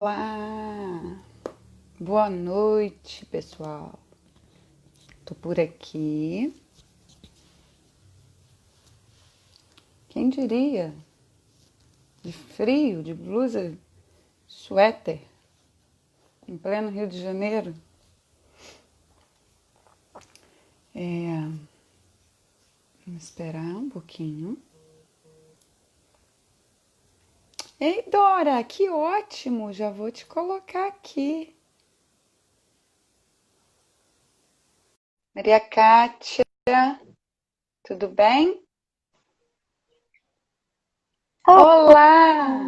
Olá, boa noite, pessoal. Tô por aqui. Quem diria? De frio, de blusa, suéter, em pleno Rio de Janeiro. Vamos esperar um pouquinho. Ei, Dora, que ótimo! Já vou te colocar aqui. Maria Kátia, tudo bem? Oh, Olá!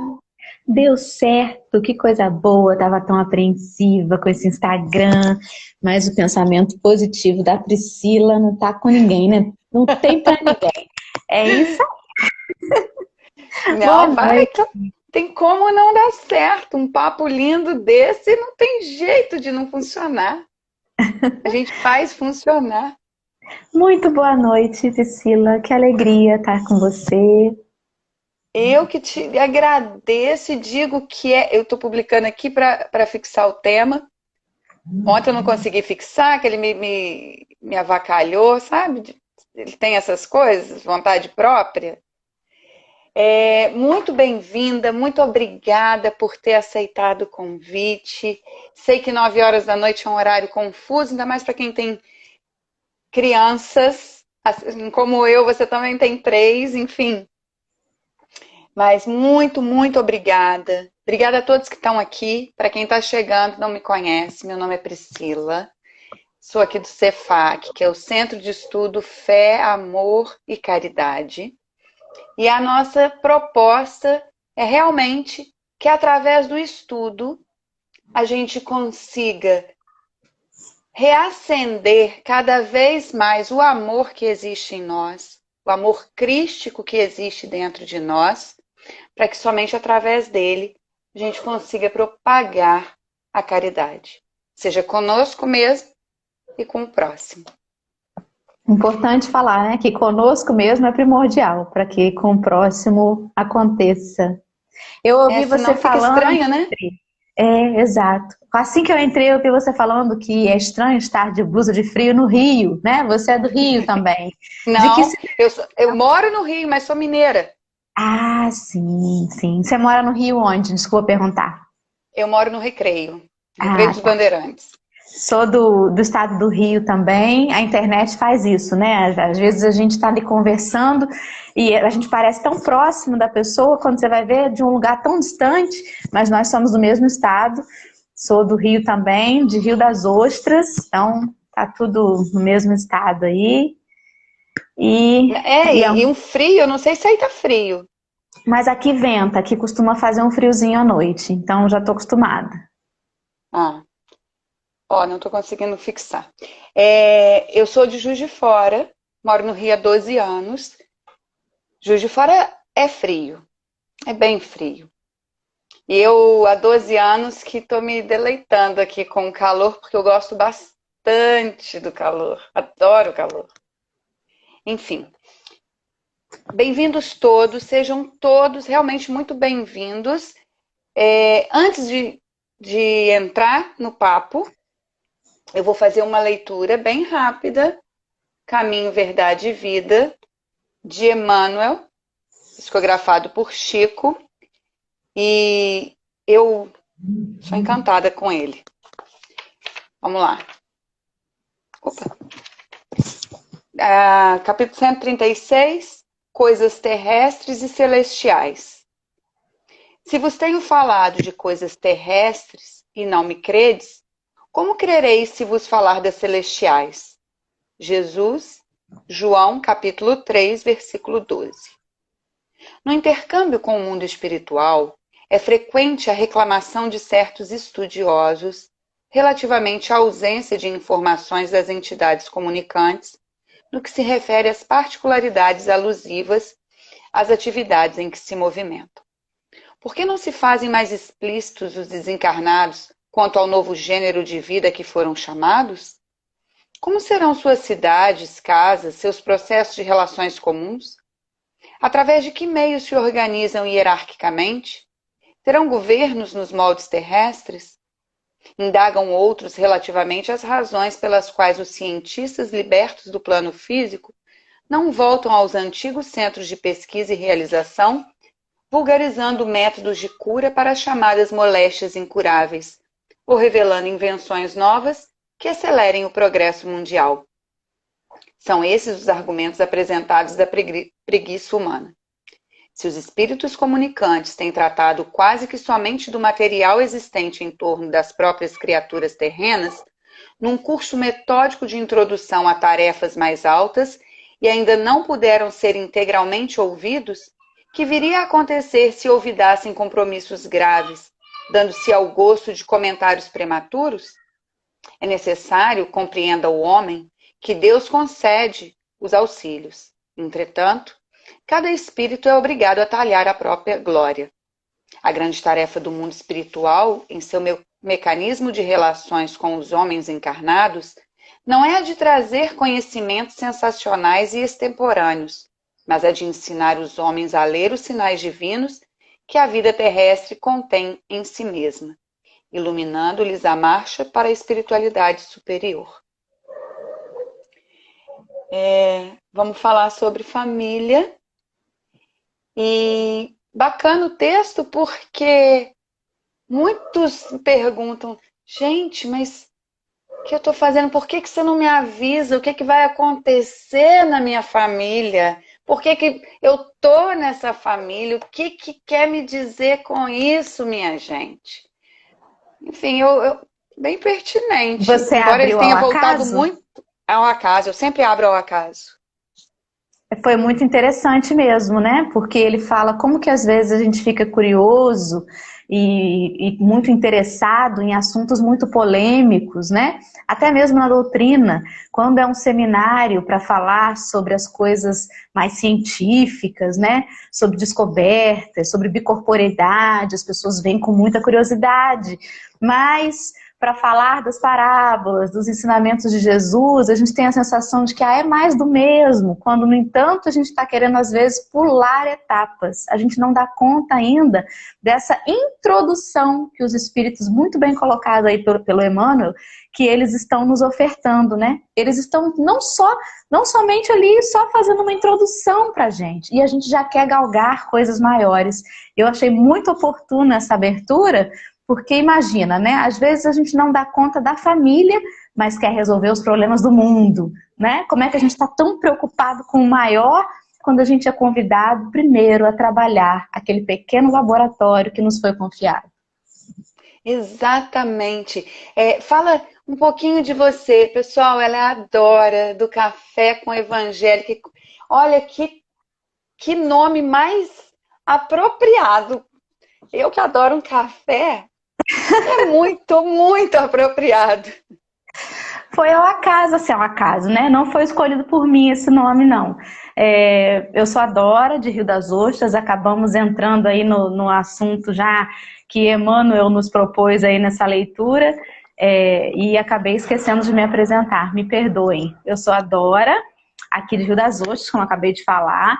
deu certo, que coisa boa, estava tão apreensiva com esse Instagram, mas o pensamento positivo da Priscila não tá com ninguém, né? Não tem pra ninguém. É isso aí. Boa Não, vai, noite. tem como não dar certo. Um papo lindo desse não tem jeito de não funcionar. A gente faz funcionar. Muito boa noite, Priscila. Que alegria estar com você. Eu que te agradeço e digo que eu estou publicando aqui para fixar o tema. Ontem eu não consegui fixar, que ele me avacalhou, sabe? Ele tem essas coisas, vontade própria. Muito bem-vinda, muito obrigada por ter aceitado o convite. Sei que 9 horas da noite é um horário confuso, ainda mais para quem tem crianças, assim como eu, você também tem três, enfim. Mas muito obrigada. Obrigada a todos que estão aqui. Para quem está chegando, não me conhece, meu nome é Priscila. Sou aqui do Cefac, que é o Centro de Estudo Fé, Amor e Caridade. E a nossa proposta é realmente que através do estudo a gente consiga reacender cada vez mais o amor que existe em nós, o amor crístico que existe dentro de nós, para que somente através dele a gente consiga propagar a caridade, seja conosco mesmo e com o próximo. Importante falar, né, que conosco mesmo é primordial para que com o próximo aconteça. Eu ouvi você Senão fica falando. estranho, né? Exato. Assim que eu entrei, eu vi você falando que é estranho estar de blusa de frio no Rio, né? Você é do Rio também. De que Não, eu moro no Rio, mas sou mineira. Ah, sim, sim. Você mora no Rio onde? Desculpa perguntar. Eu moro no Recreio, Recreio Ah, dos tá. Bandeirantes. Sou do estado do Rio também. A internet faz isso, né? Às vezes a gente está ali conversando e a gente parece tão próximo da pessoa quando você vai ver de um lugar tão distante, mas nós somos do mesmo estado. Sou do Rio também, de Rio das Ostras, então tá tudo no mesmo estado aí. E, e é E um frio, eu não sei se aí tá frio. mas aqui venta, aqui costuma fazer um friozinho à noite, então já tô acostumada. Ah, ó, não tô conseguindo fixar. Eu sou de Juiz de Fora, moro no Rio há 12 anos. Juiz de Fora é frio, é bem frio. E eu, há 12 anos, que estou me deleitando aqui com o calor, porque eu gosto bastante do calor. Adoro o calor. Enfim, bem-vindos todos, sejam todos realmente muito bem-vindos. Antes de entrar no papo, eu vou fazer uma leitura bem rápida, Caminho, Verdade e Vida, de Emmanuel, psicografado por Chico, e eu sou encantada com ele. Vamos lá. Opa. Capítulo 136, Coisas Terrestres e Celestiais. Se vos tenho falado de coisas terrestres e não me credes, como crereis se vos falar das celestiais? Jesus, João, capítulo 3, versículo 12. No intercâmbio com o mundo espiritual, é frequente a reclamação de certos estudiosos relativamente à ausência de informações das entidades comunicantes no que se refere às particularidades alusivas às atividades em que se movimentam. Por que não se fazem mais explícitos os desencarnados quanto ao novo gênero de vida que foram chamados? Como serão suas cidades, casas, seus processos de relações comuns? Através de que meios se organizam hierarquicamente? Terão governos nos moldes terrestres? Indagam outros relativamente às razões pelas quais os cientistas libertos do plano físico não voltam aos antigos centros de pesquisa e realização, vulgarizando métodos de cura para as chamadas moléstias incuráveis, ou revelando invenções novas que acelerem o progresso mundial. São esses os argumentos apresentados da preguiça humana. Se os espíritos comunicantes têm tratado quase que somente do material existente em torno das próprias criaturas terrenas, num curso metódico de introdução a tarefas mais altas, e ainda não puderam ser integralmente ouvidos, que viria a acontecer se olvidassem compromissos graves, dando-se ao gosto de comentários prematuros? É necessário, compreenda o homem, que Deus concede os auxílios. Entretanto, cada espírito é obrigado a talhar a própria glória. A grande tarefa do mundo espiritual, em seu mecanismo de relações com os homens encarnados, não é a de trazer conhecimentos sensacionais e extemporâneos, mas a de ensinar os homens a ler os sinais divinos que a vida terrestre contém em si mesma, iluminando-lhes a marcha para a espiritualidade superior. Vamos falar sobre família. E bacana o texto porque muitos perguntam, gente, mas o que eu estou fazendo? Por que você não me avisa? O que vai acontecer na minha família? Por que eu estou nessa família? O que quer me dizer com isso, minha gente? Enfim, bem pertinente. Você Embora ele abriu tenha ao voltado acaso? muito ao acaso, eu sempre abro ao acaso. Foi muito interessante mesmo, né? Porque ele fala como que às vezes a gente fica curioso e muito interessado em assuntos muito polêmicos, né? Até mesmo na doutrina, quando é um seminário para falar sobre as coisas mais científicas, né? Sobre descobertas, sobre bicorporeidade, as pessoas vêm com muita curiosidade, mas para falar das parábolas, dos ensinamentos de Jesus, a gente tem a sensação de que é mais do mesmo, quando, no entanto, a gente está querendo, às vezes, pular etapas. A gente não dá conta ainda dessa introdução que os espíritos, muito bem colocados aí pelo Emmanuel, que eles estão nos ofertando, né? Eles estão não somente ali, só fazendo uma introdução para a gente, e a gente já quer galgar coisas maiores. Eu achei muito oportuna essa abertura, porque imagina, né? Às vezes a gente não dá conta da família, mas quer resolver os problemas do mundo, né? Como é que a gente está tão preocupado com o maior quando a gente é convidado primeiro a trabalhar aquele pequeno laboratório que nos foi confiado? Exatamente. Fala um pouquinho de você. Pessoal, ela adora do Café com Evangélica. Olha que nome mais apropriado. Eu que adoro um café. É muito, muito apropriado. Foi ao acaso, assim, ao acaso, né? Não foi escolhido por mim esse nome, não. Eu sou a Dora, de Rio das Ostras, acabamos entrando aí no assunto já que Emmanuel nos propôs aí nessa leitura, e acabei esquecendo de me apresentar, me perdoem. Eu sou a Dora, aqui de Rio das Ostras, como eu acabei de falar,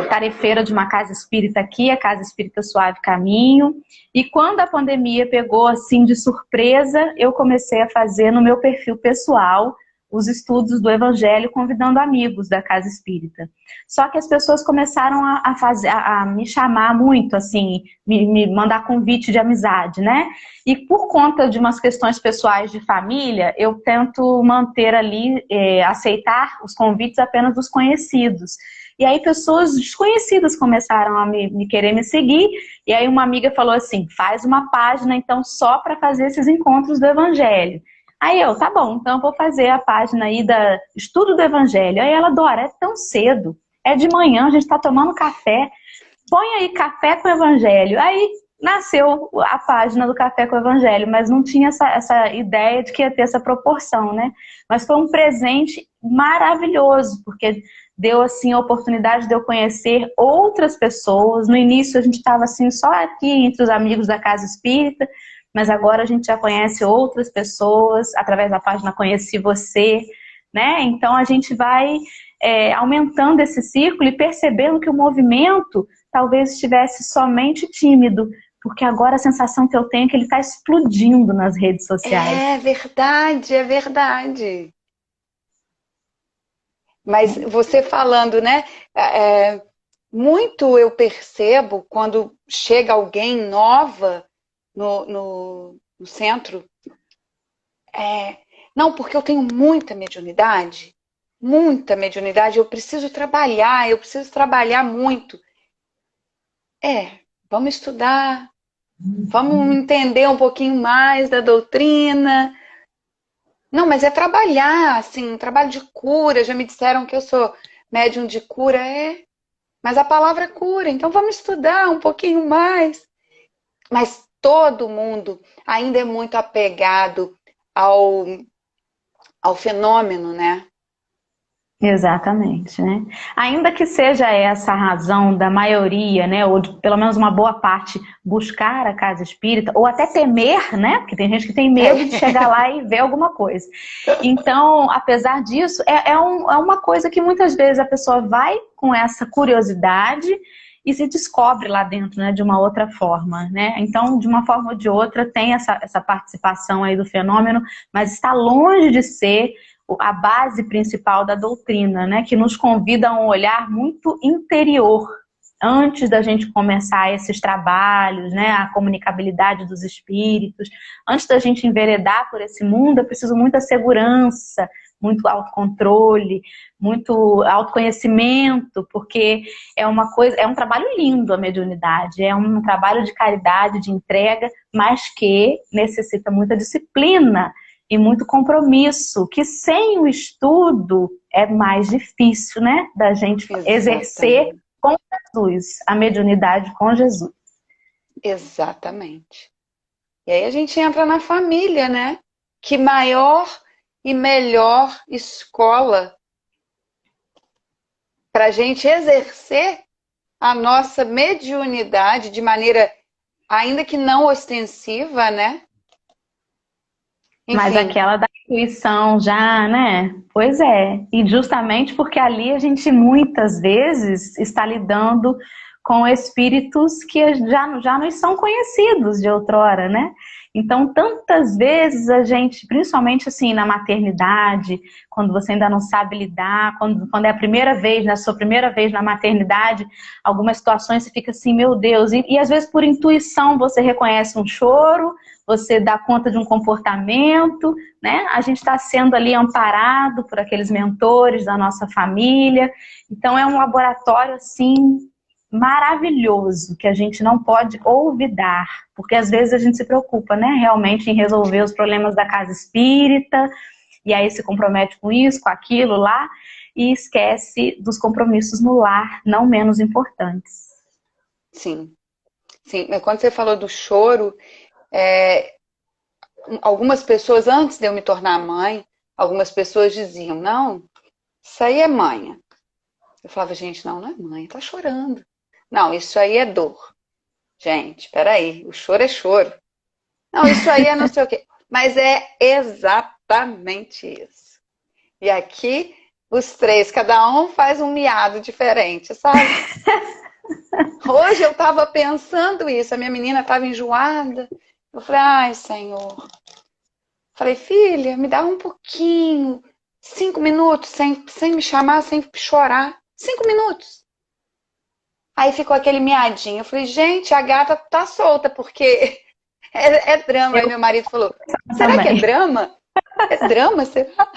tarefeira de uma casa espírita aqui, a Casa Espírita Suave Caminho, e quando a pandemia pegou assim de surpresa, eu comecei a fazer no meu perfil pessoal os estudos do Evangelho, convidando amigos da Casa Espírita. Só que as pessoas começaram a me chamar muito, assim, me mandar convite de amizade, né? E por conta de umas questões pessoais de família, eu tento manter ali, aceitar os convites apenas dos conhecidos. E aí pessoas desconhecidas começaram a querer me seguir, e aí uma amiga falou assim, faz uma página então só para fazer esses encontros do Evangelho. Aí tá bom, então eu vou fazer a página aí da Estudo do Evangelho. Aí ela, Dora, é tão cedo, é de manhã, a gente está tomando café, põe aí Café com Evangelho. Aí nasceu a página do Café com Evangelho, mas não tinha essa ideia de que ia ter essa proporção, né? Mas foi um presente maravilhoso, porque deu assim a oportunidade de eu conhecer outras pessoas. No início a gente estava assim só aqui entre os amigos da Casa Espírita, mas agora a gente já conhece outras pessoas, através da página Conheci Você, né? Então a gente vai aumentando esse círculo e percebendo que o movimento talvez estivesse somente tímido, porque agora a sensação que eu tenho é que ele está explodindo nas redes sociais. É verdade, é verdade. Mas você falando, né? Muito eu percebo quando chega alguém nova no centro. Não, porque eu tenho muita mediunidade, eu preciso trabalhar muito. Vamos estudar, vamos entender um pouquinho mais da doutrina. Não, mas é trabalhar, assim, um trabalho de cura. Já me disseram que eu sou médium de cura, mas a palavra é cura, então vamos estudar um pouquinho mais. Mas todo mundo ainda é muito apegado ao fenômeno, né? Exatamente, né? Ainda que seja essa a razão da maioria, né, ou de pelo menos uma boa parte buscar a casa espírita, ou até temer, né? Porque tem gente que tem medo de chegar lá e ver alguma coisa. Então, apesar disso, é uma coisa que muitas vezes a pessoa vai com essa curiosidade e se descobre lá dentro, né, de uma outra forma, né? Então, de uma forma ou de outra, tem essa participação aí do fenômeno, mas está longe de ser a base principal da doutrina, né, que nos convida a um olhar muito interior, antes da gente começar esses trabalhos, né, a comunicabilidade dos espíritos, antes da gente enveredar por esse mundo, é preciso muita segurança, muito autocontrole, muito autoconhecimento, porque é um trabalho lindo a mediunidade, é um trabalho de caridade, de entrega, mas que necessita muita disciplina e muito compromisso, que sem o estudo é mais difícil, né, da gente exercer com Jesus, a mediunidade com Jesus. Exatamente. E aí a gente entra na família, né? Que maior e melhor escola para a gente exercer a nossa mediunidade de maneira, ainda que não ostensiva, né? Enfim. Mas aquela da intuição já, né? Pois é. E justamente porque ali a gente muitas vezes está lidando com espíritos que já nos são conhecidos de outrora, né? Então, tantas vezes a gente, principalmente assim na maternidade, quando você ainda não sabe lidar, quando é a primeira vez, na sua primeira vez na maternidade, algumas situações você fica assim, meu Deus, e às vezes por intuição você reconhece um choro, você dá conta de um comportamento, né? A gente está sendo ali amparado por aqueles mentores da nossa família. Então é um laboratório assim maravilhoso que a gente não pode olvidar, porque às vezes a gente se preocupa, né? Realmente em resolver os problemas da casa espírita e aí se compromete com isso, com aquilo lá e esquece dos compromissos no lar, não menos importantes. Sim, sim. Quando você falou do choro, algumas pessoas, antes de eu me tornar mãe, algumas pessoas diziam, não, isso aí é manha. Eu falava, gente, não é manha, tá chorando. Não, isso aí é dor. Gente, peraí, o choro é choro. Não, isso aí é não sei o quê. Mas é exatamente isso. E aqui, os três, cada um faz um miado diferente, sabe? Hoje eu tava pensando isso, a minha menina tava enjoada. Eu falei, ai, Senhor. Falei, filha, me dá um pouquinho, 5 minutos, sem me chamar, sem chorar. 5 minutos. Aí ficou aquele miadinho. Eu falei, gente, a gata tá solta, porque é drama. Aí meu marido falou, será que é drama? É drama, será?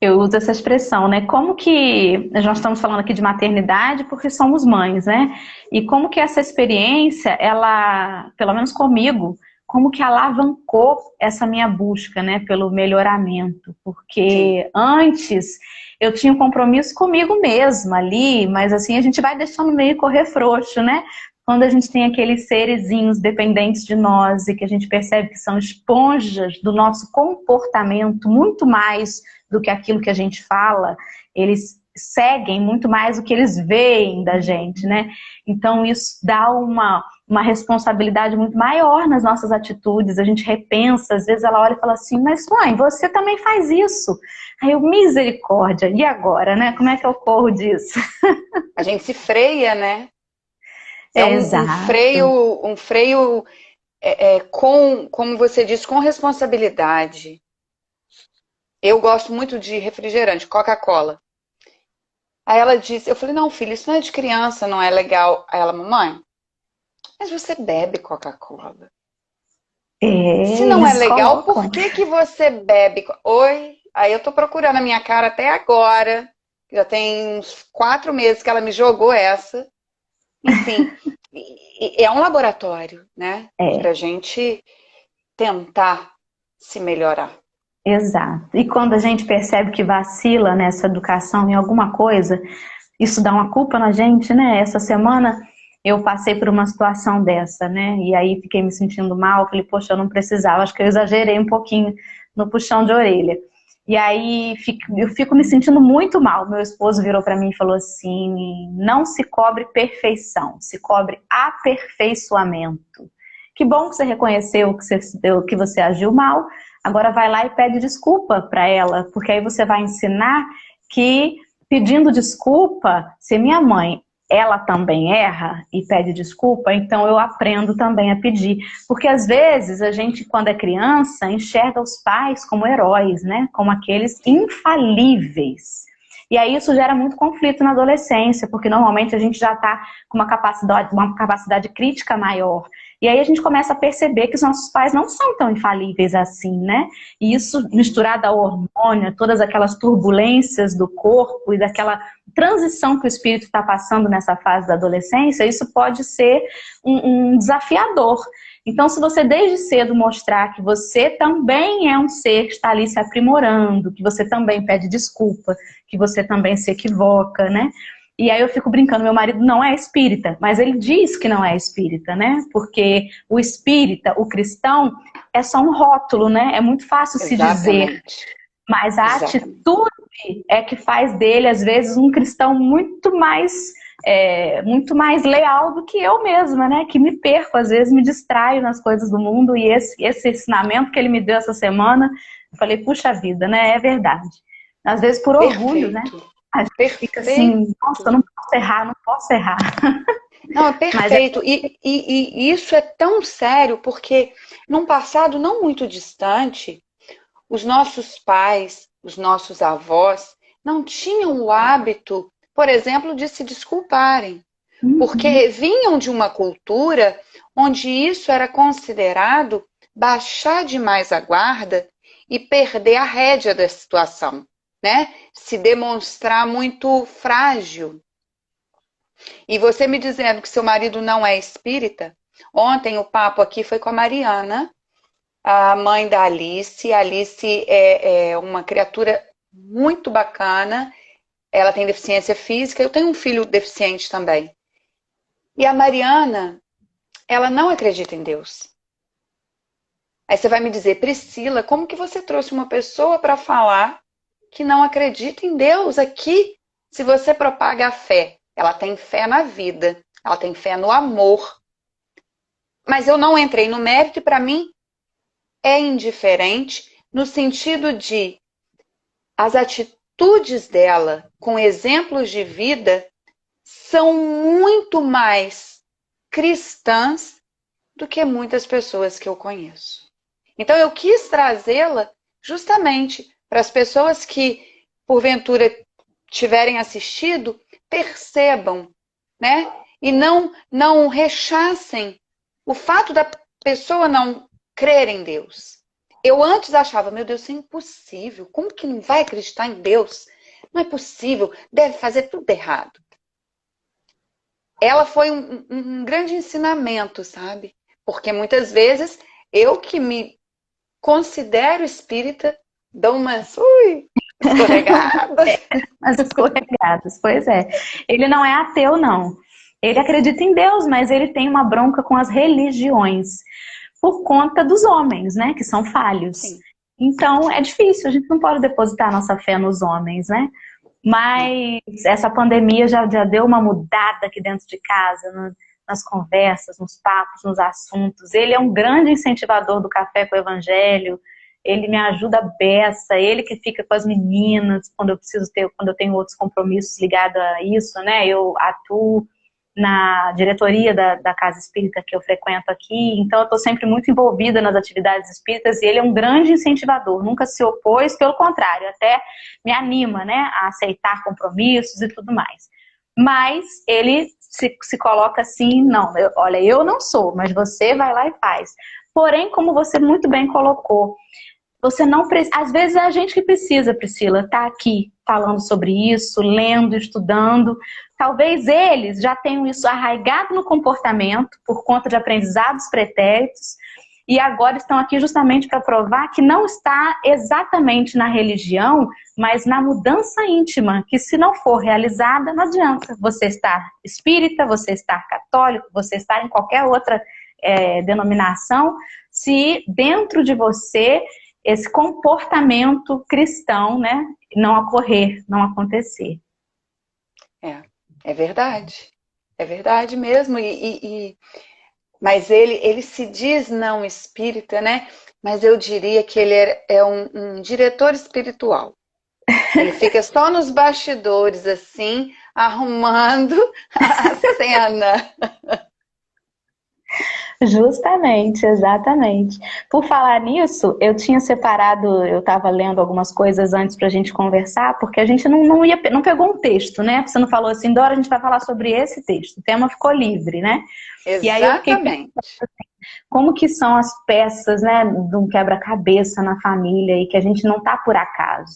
Eu uso essa expressão, né? Como que nós estamos falando aqui de maternidade porque somos mães, né? E como que essa experiência, ela, pelo menos comigo, como que alavancou essa minha busca, né, pelo melhoramento? Porque antes eu tinha um compromisso comigo mesma ali, mas assim a gente vai deixando meio correr frouxo, né? Quando a gente tem aqueles serezinhos dependentes de nós e que a gente percebe que são esponjas do nosso comportamento muito mais do que aquilo que a gente fala, eles seguem muito mais o que eles veem da gente, né? Então isso dá uma responsabilidade muito maior nas nossas atitudes, a gente repensa, às vezes ela olha e fala assim, mas mãe, você também faz isso. Aí eu, misericórdia, e agora, né? Como é que eu corro disso? A gente se freia, né? É Exato. um freio como você diz, com responsabilidade. Eu gosto muito de refrigerante, Coca-Cola. Aí ela disse, eu falei, não, filho, isso não é de criança, não é legal. Aí ela, mamãe, mas você bebe Coca-Cola. É, Se não é eles legal, colocam. por que que você bebe? Oi? Aí eu tô procurando a minha cara até agora. Já tem uns 4 meses que ela me jogou essa. Enfim, é um laboratório, né? É, Pra gente tentar se melhorar. exato. E quando a gente percebe que vacila nessa educação em alguma coisa, isso dá uma culpa na gente, né? Essa semana eu passei por uma situação dessa, né? E aí fiquei me sentindo mal, falei, poxa, eu não precisava, acho que eu exagerei um pouquinho no puxão de orelha. E aí eu fico me sentindo muito mal. Meu esposo virou para mim e falou assim: não se cobre perfeição, se cobre aperfeiçoamento. Que bom que você reconheceu que você agiu mal, agora vai lá e pede desculpa para ela, porque aí você vai ensinar que pedindo desculpa, se minha mãe, ela também erra e pede desculpa, então eu aprendo também a pedir. Porque às vezes a gente, quando é criança, enxerga os pais como heróis, né? Como aqueles infalíveis. E aí isso gera muito conflito na adolescência, porque normalmente a gente já está com uma capacidade crítica maior. E aí a gente começa a perceber que os nossos pais não são tão infalíveis assim, né? E isso misturado ao hormônio, todas aquelas turbulências do corpo e daquela transição que o espírito está passando nessa fase da adolescência, isso pode ser um desafiador. Então, se você desde cedo mostrar que você também é um ser que está ali se aprimorando, que você também pede desculpa, que você também se equivoca, né? E aí eu fico brincando, meu marido não é espírita, mas ele diz que não é espírita, né? Porque o espírita, o cristão, é só um rótulo, né? É muito fácil se dizer, Exatamente. mas a Exatamente. atitude é que faz dele, às vezes, um cristão muito mais leal do que eu mesma, né? Que me perco, às vezes me distraio nas coisas do mundo, e esse ensinamento que ele me deu essa semana, eu falei, puxa vida, né? É verdade. Às vezes por orgulho, né? Perfeito. A gente fica Perfeito. assim, nossa, eu não posso errar, não posso errar. Não, é Mas é perfeito. E isso é tão sério porque num passado não muito distante, os nossos pais, os nossos avós, não tinham o hábito, por exemplo, de se desculparem, uhum, porque vinham de uma cultura onde isso era considerado baixar demais a guarda e perder a rédea da situação, né? Se demonstrar muito frágil. E você me dizendo que seu marido não é espírita, ontem o papo aqui foi com a Mariana, a mãe da Alice. A Alice é uma criatura muito bacana, ela tem deficiência física, eu tenho um filho deficiente também. E a Mariana, ela não acredita em Deus. Aí você vai me dizer, Priscila, como que você trouxe uma pessoa para falar que não acredita em Deus aqui? Se você propaga a fé, ela tem fé na vida, ela tem fé no amor. Mas eu não entrei no mérito e para mim é indiferente no sentido de as atitudes dela com exemplos de vida são muito mais cristãs do que muitas pessoas que eu conheço. Então eu quis trazê-la justamente para as pessoas que porventura tiverem assistido percebam, né? E não rechacem o fato da pessoa não crer em Deus. Eu antes achava, meu Deus, isso é impossível. Como que não vai acreditar em Deus? Não é possível, deve fazer tudo errado. Ela foi um grande ensinamento, sabe? Porque muitas vezes eu que me considero espírita dou umas escorregadas. as escorregadas, pois é. Ele não é ateu, não. Ele acredita em Deus, mas ele tem uma bronca com as religiões, por conta dos homens, né, que são falhos. Sim, Então é difícil, a gente não pode depositar nossa fé nos homens, né? não. Mas essa pandemia já deu uma mudada aqui dentro de casa, nas conversas, nos papos, nos assuntos. Ele é um grande incentivador do Café com o Evangelho. Ele me ajuda a beça, ele que fica com as meninas quando eu tenho outros compromissos ligados a isso, né? Eu atuo na diretoria da Casa Espírita que eu frequento aqui, então eu estou sempre muito envolvida nas atividades espíritas e ele é um grande incentivador, nunca se opôs, pelo contrário, até me anima, né, a aceitar compromissos e tudo mais. Mas ele se coloca assim, não, olha, eu não sou, mas você vai lá e faz. Porém, como você muito bem colocou, você não precisa, às vezes é a gente que precisa, Priscila, tá aqui falando sobre isso, lendo, estudando. Talvez eles já tenham isso arraigado no comportamento por conta de aprendizados pretéritos e agora estão aqui justamente para provar que não está exatamente na religião, mas na mudança íntima, que se não for realizada, não adianta você estar espírita, você estar católico, você estar em qualquer outra denominação, se dentro de você esse comportamento cristão, né, não ocorrer, não acontecer. É verdade. É verdade mesmo. Mas ele se diz não espírita, né? Mas eu diria que ele é um diretor espiritual. Ele fica só nos bastidores, assim, arrumando a cena. Justamente, exatamente. Por falar nisso, eu tinha separado, eu estava lendo algumas coisas antes para a gente conversar, porque a gente não pegou um texto, né? Você não falou assim, Dora, a gente vai falar sobre esse texto. O tema ficou livre, né? Exatamente. E aí eu fiquei pensando, como que são as peças, né, de um quebra-cabeça na família e que a gente não tá por acaso.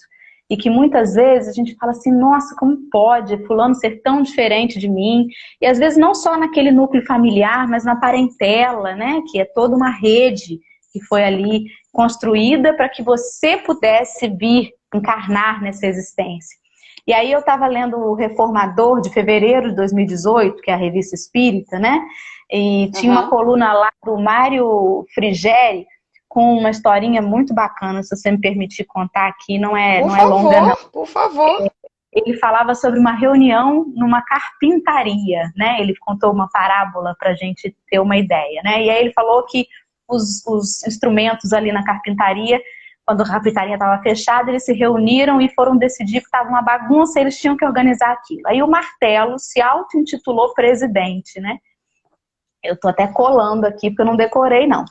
E que muitas vezes a gente fala assim, nossa, como pode fulano ser tão diferente de mim? E às vezes não só naquele núcleo familiar, mas na parentela, né? Que é toda uma rede que foi ali construída para que você pudesse vir encarnar nessa existência. E aí eu estava lendo o Reformador de fevereiro de 2018, que é a revista espírita, né? E tinha uma coluna lá do Mário Frigeri, com uma historinha muito bacana, se você me permitir contar aqui, não é longa não. Por favor. Ele falava sobre uma reunião numa carpintaria, né? Ele contou uma parábola para a gente ter uma ideia, né? E aí ele falou que os instrumentos ali na carpintaria, quando a carpintaria estava fechada, eles se reuniram e foram decidir que estava uma bagunça, eles tinham que organizar aquilo. Aí o Martelo se auto-intitulou presidente, né? Eu tô até colando aqui, porque eu não decorei, não.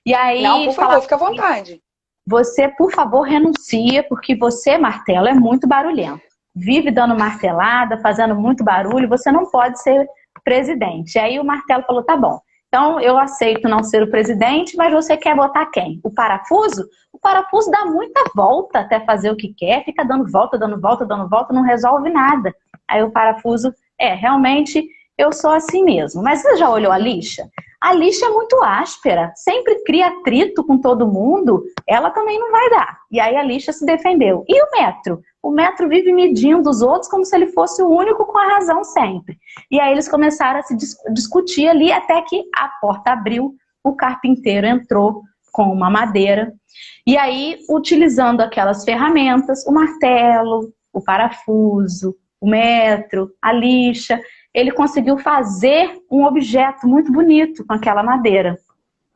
E aí, não, por favor, fica à vontade. Você, por favor, renuncia, porque você, Martelo, é muito barulhento. Vive dando martelada, fazendo muito barulho, você não pode ser presidente. E aí o Martelo falou, tá bom, então eu aceito não ser o presidente, mas você quer botar quem? O parafuso? O parafuso dá muita volta até fazer o que quer, fica dando volta, dando volta, dando volta, não resolve nada. Aí o parafuso, realmente, eu sou assim mesmo. Mas você já olhou a lixa? A lixa é muito áspera, sempre cria atrito com todo mundo, ela também não vai dar. E aí a lixa se defendeu. E o metro? O metro vive medindo os outros como se ele fosse o único com a razão sempre. E aí eles começaram a se discutir ali até que a porta abriu, o carpinteiro entrou com uma madeira. E aí, utilizando aquelas ferramentas, o martelo, o parafuso, o metro, a lixa, ele conseguiu fazer um objeto muito bonito com aquela madeira.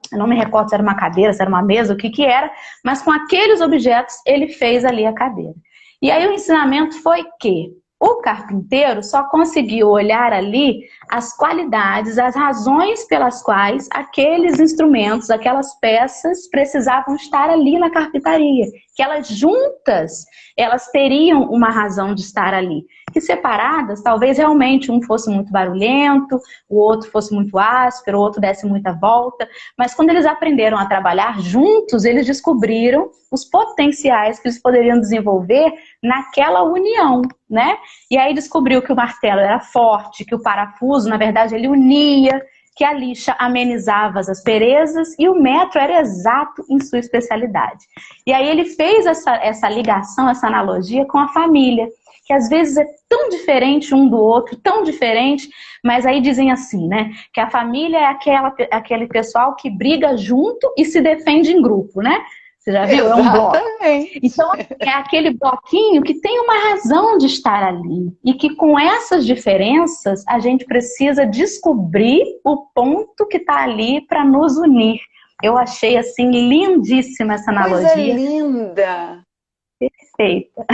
Eu não me recordo se era uma cadeira, se era uma mesa, o que era, mas com aqueles objetos ele fez ali a cadeira. E aí o ensinamento foi que o carpinteiro só conseguiu olhar ali as qualidades, as razões pelas quais aqueles instrumentos, aquelas peças precisavam estar ali na carpintaria. Que elas juntas, elas teriam uma razão de estar ali. Que separadas, talvez realmente um fosse muito barulhento, o outro fosse muito áspero, o outro desse muita volta. Mas quando eles aprenderam a trabalhar juntos, eles descobriram os potenciais que eles poderiam desenvolver naquela união, né? E aí descobriu que o martelo era forte, que o parafuso, na verdade, ele unia, que a lixa amenizava as asperezas e o metro era exato em sua especialidade. E aí ele fez essa ligação, essa analogia com a família, que às vezes é tão diferente um do outro, tão diferente, mas aí dizem assim, né? Que a família é aquele pessoal que briga junto e se defende em grupo, né? Você já viu? Exatamente. É um bloco. Então, é aquele bloquinho que tem uma razão de estar ali. E que com essas diferenças, a gente precisa descobrir o ponto que está ali para nos unir. Eu achei, assim, lindíssima essa analogia. Coisa linda! Perfeita.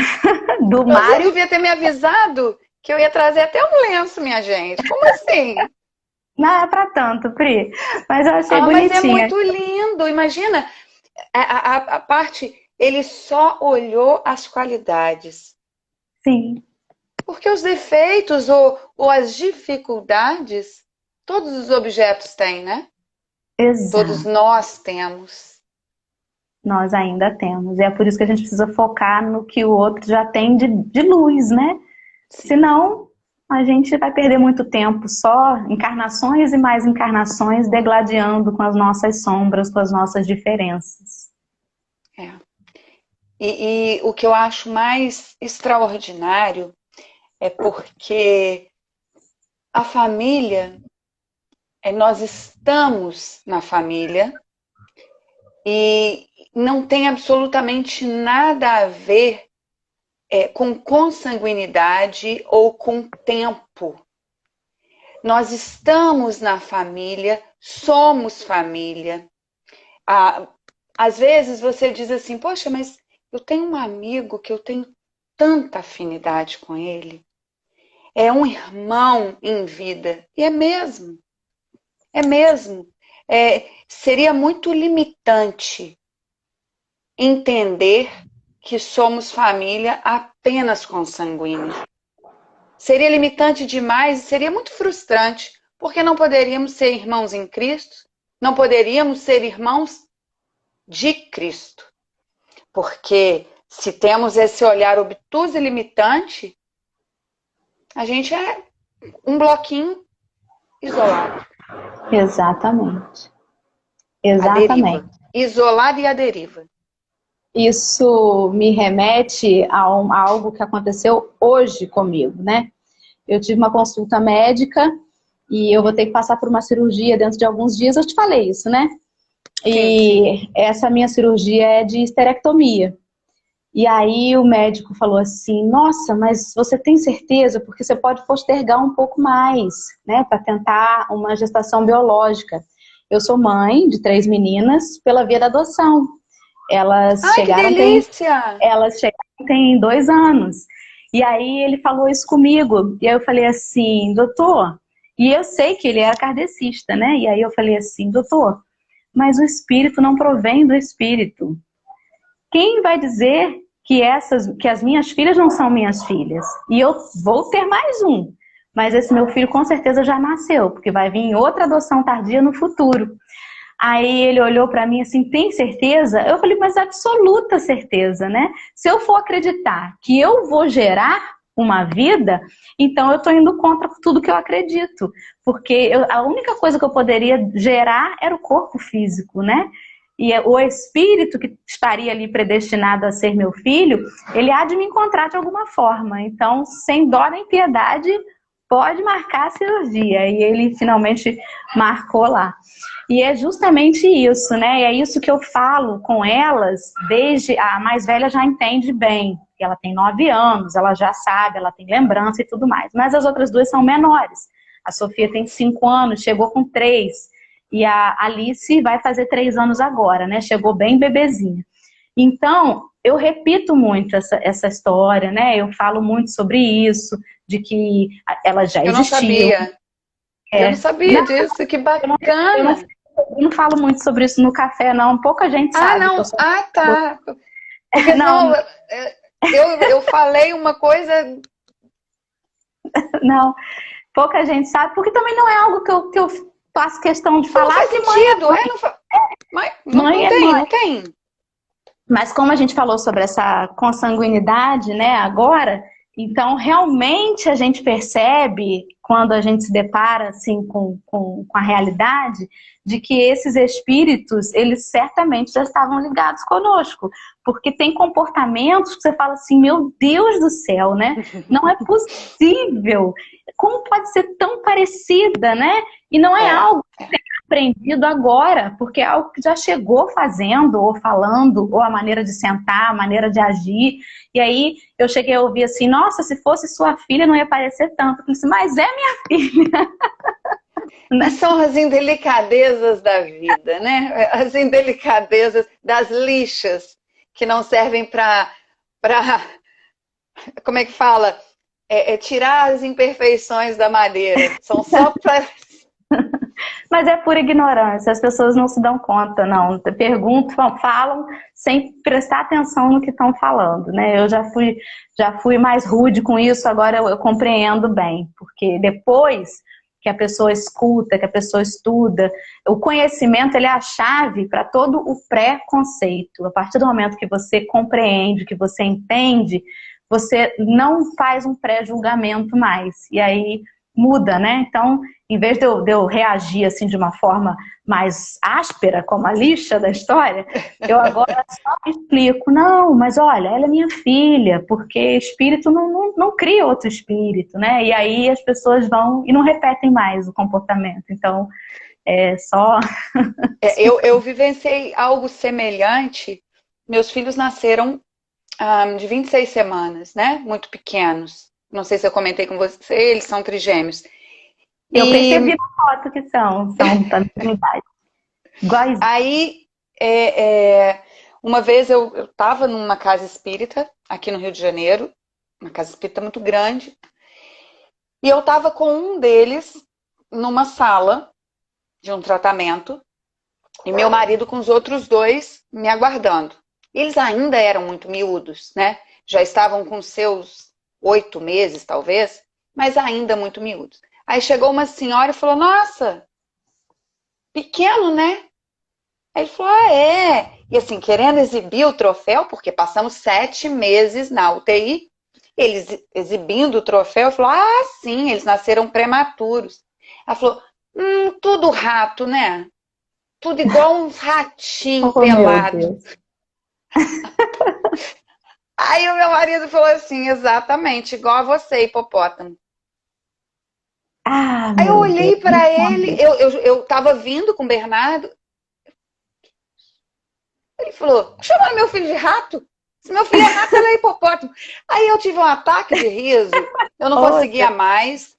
Do Mário. Você devia ter me avisado que eu ia trazer até um lenço, minha gente. Como assim? Não é pra tanto, Pri. Mas eu achei Ah, mas é bonitinha. muito lindo. Imagina, a parte, ele só olhou as qualidades. Sim, Porque os defeitos ou as dificuldades, todos os objetos têm, né? Todos exato. nós temos. Nós ainda temos. E é por isso que a gente precisa focar no que o outro já tem de luz, né? Sim, Senão, a gente vai perder muito tempo só encarnações e mais encarnações degladiando com as nossas sombras, com as nossas diferenças. é. E o que eu acho mais extraordinário é porque a família, nós estamos na família e não tem absolutamente nada a ver com consanguinidade ou com tempo. Nós estamos na família, somos família. Ah, às vezes você diz assim, poxa, mas eu tenho um amigo que eu tenho tanta afinidade com ele. É um irmão em vida. E é mesmo, é mesmo. Seria muito limitante entender que somos família apenas consanguínea. Seria limitante demais e seria muito frustrante, porque não poderíamos ser irmãos em Cristo, não poderíamos ser irmãos de Cristo. Porque se temos esse olhar obtuso e limitante, a gente é um bloquinho isolado. Exatamente. A deriva. Exatamente. Isolado e à deriva. Isso me remete a algo que aconteceu hoje comigo, né? Eu tive uma consulta médica e eu vou ter que passar por uma cirurgia dentro de alguns dias. Eu te falei isso, né? Sim, sim. E essa minha cirurgia é de esterectomia. E aí o médico falou assim, nossa, mas você tem certeza? Porque você pode postergar um pouco mais, né? Para tentar uma gestação biológica. Eu sou mãe de 3 meninas pela via da adoção. Elas Ai, que chegaram tem, delícia! elas chegaram tem 2 anos. E aí ele falou isso comigo. E aí eu falei assim, doutor, e eu sei que ele era kardecista, né? E aí eu falei assim, doutor, mas o espírito não provém do espírito. Quem vai dizer que as minhas filhas não são minhas filhas? E eu vou ter mais um. Mas esse meu filho com certeza já nasceu, porque vai vir outra adoção tardia no futuro. Aí ele olhou para mim assim, tem certeza? Eu falei, mas absoluta certeza, né? Se eu for acreditar que eu vou gerar uma vida, então eu estou indo contra tudo que eu acredito. Porque a única coisa que eu poderia gerar era o corpo físico, né? E o espírito que estaria ali predestinado a ser meu filho, ele há de me encontrar de alguma forma. Então, sem dó nem piedade, pode marcar a cirurgia. E ele finalmente marcou lá. E é justamente isso, né? E é isso que eu falo com elas, desde a mais velha já entende bem. Ela tem 9 anos, ela já sabe, ela tem lembrança e tudo mais. Mas as outras duas são menores. A Sofia tem 5 anos, chegou com 3. E a Alice vai fazer 3 anos agora, né? Chegou bem bebezinha. Então, eu repito muito essa história, né? Eu falo muito sobre isso, de que elas já Eu não existiam. sabia. Eu não sabia Não, disso, que eu não, eu não, bacana. eu não falo muito sobre isso no café, não. Pouca gente Ah, sabe que eu não. sou. Ah, tá. Porque Não, senão eu falei uma coisa. não. Pouca gente sabe, porque também não é algo que eu faço questão de Não falar, faz porque mãe é sentido. mãe. Não mas Mãe não é tem, mãe. não tem. Mas como a gente falou sobre essa consanguinidade, né, agora, então realmente a gente percebe, quando a gente se depara assim com a realidade, de que esses espíritos, eles certamente já estavam ligados conosco, porque tem comportamentos que você fala assim, meu Deus do céu, né? Não é possível. Como pode ser tão parecida, né? E não é É, algo é. aprendido agora, porque é algo que já chegou fazendo ou falando, ou a maneira de sentar, a maneira de agir. E aí eu cheguei a ouvir assim, nossa, se fosse sua filha não ia parecer tanto. Eu falei assim, mas é minha filha. Mas Né? são as indelicadezas da vida, né? As indelicadezas das lixas que não servem para, como é que fala? é tirar as imperfeições da madeira. São só para... Mas é por ignorância, as pessoas não se dão conta, não. Perguntam, falam sem prestar atenção no que estão falando, né? Eu já fui mais rude com isso, agora eu compreendo bem, porque depois que a pessoa escuta, que a pessoa estuda, o conhecimento ele é a chave para todo o pré-conceito. A partir do momento que você compreende, que você entende, você não faz um pré-julgamento mais. E aí muda, né? Então, em vez de eu reagir assim de uma forma mais áspera, como a lixa da história, eu agora só explico, não, mas olha, ela é minha filha, porque espírito não cria outro espírito, né? E aí as pessoas vão e não repetem mais o comportamento. Então, é só... Eu vivenciei algo semelhante. Meus filhos nasceram de 26 semanas, né? Muito pequenos. Não sei se eu comentei com você, eles são trigêmeos. Eu percebi na foto que são da mesma idade. Iguais. Aí, uma vez eu estava numa casa espírita, aqui no Rio de Janeiro, uma casa espírita muito grande, e eu estava com um deles numa sala de um tratamento, e meu marido com os outros dois me aguardando. Eles ainda eram muito miúdos, né? Já estavam com seus 8 meses, talvez, mas ainda muito miúdos. Aí chegou uma senhora e falou, nossa, pequeno, né? Aí ele falou, é. E assim, querendo exibir o troféu, porque passamos 7 meses na UTI, eles exibindo o troféu, falou, sim, eles nasceram prematuros. Ela falou, tudo rato, né? Tudo igual uns ratinhos pelados. Aí o meu marido falou assim, exatamente, igual a você, hipopótamo. Aí eu olhei para ele, eu tava vindo com o Bernardo. Ele falou, chama meu filho de rato? Se meu filho é rato, ele é hipopótamo. Aí eu tive um ataque de riso, eu não conseguia mais.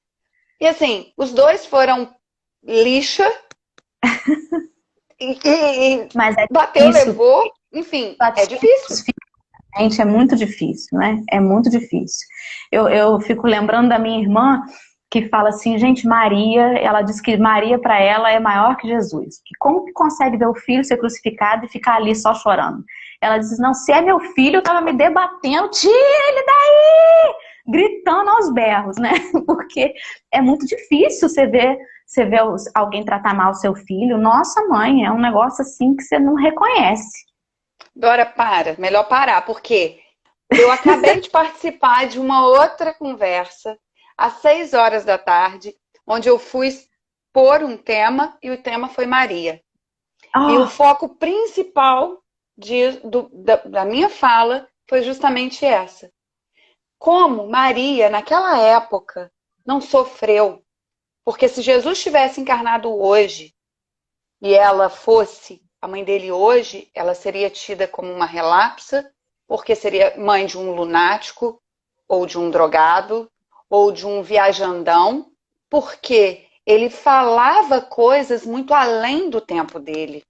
E assim, os dois foram lixa. Mas bateu, levou. Enfim, é difícil. Gente, é muito difícil, né? É muito difícil. Eu fico lembrando da minha irmã que fala assim, gente, Maria, ela diz que Maria para ela é maior que Jesus. Que como que consegue ver o filho ser crucificado e ficar ali só chorando? Ela diz, não, se é meu filho, eu tava me debatendo, tira ele daí! Gritando aos berros, né? Porque é muito difícil você ver alguém tratar mal o seu filho. Nossa, mãe, é um negócio assim que você não reconhece. Dora, melhor parar, porque eu acabei de participar de uma outra conversa às 6 horas da tarde, onde eu fui expor um tema e o tema foi Maria. E o foco principal da minha fala foi justamente essa. Como Maria, naquela época, não sofreu. Porque se Jesus tivesse encarnado hoje e ela fosse a mãe dele hoje, ela seria tida como uma relapsa, porque seria mãe de um lunático, ou de um drogado, ou de um viajandão, porque ele falava coisas muito além do tempo dele.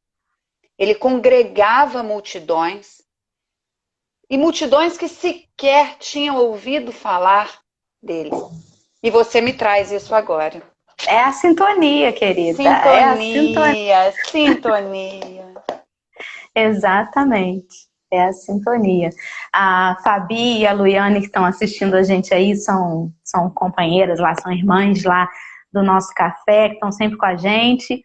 Ele congregava multidões, e multidões que sequer tinham ouvido falar dele. E você me traz isso agora. É a sintonia, querida. Sintonia. Exatamente. É a sintonia. A Fabi e a Luiane que estão assistindo a gente aí são companheiras lá, são irmãs lá do nosso café, que estão sempre com a gente.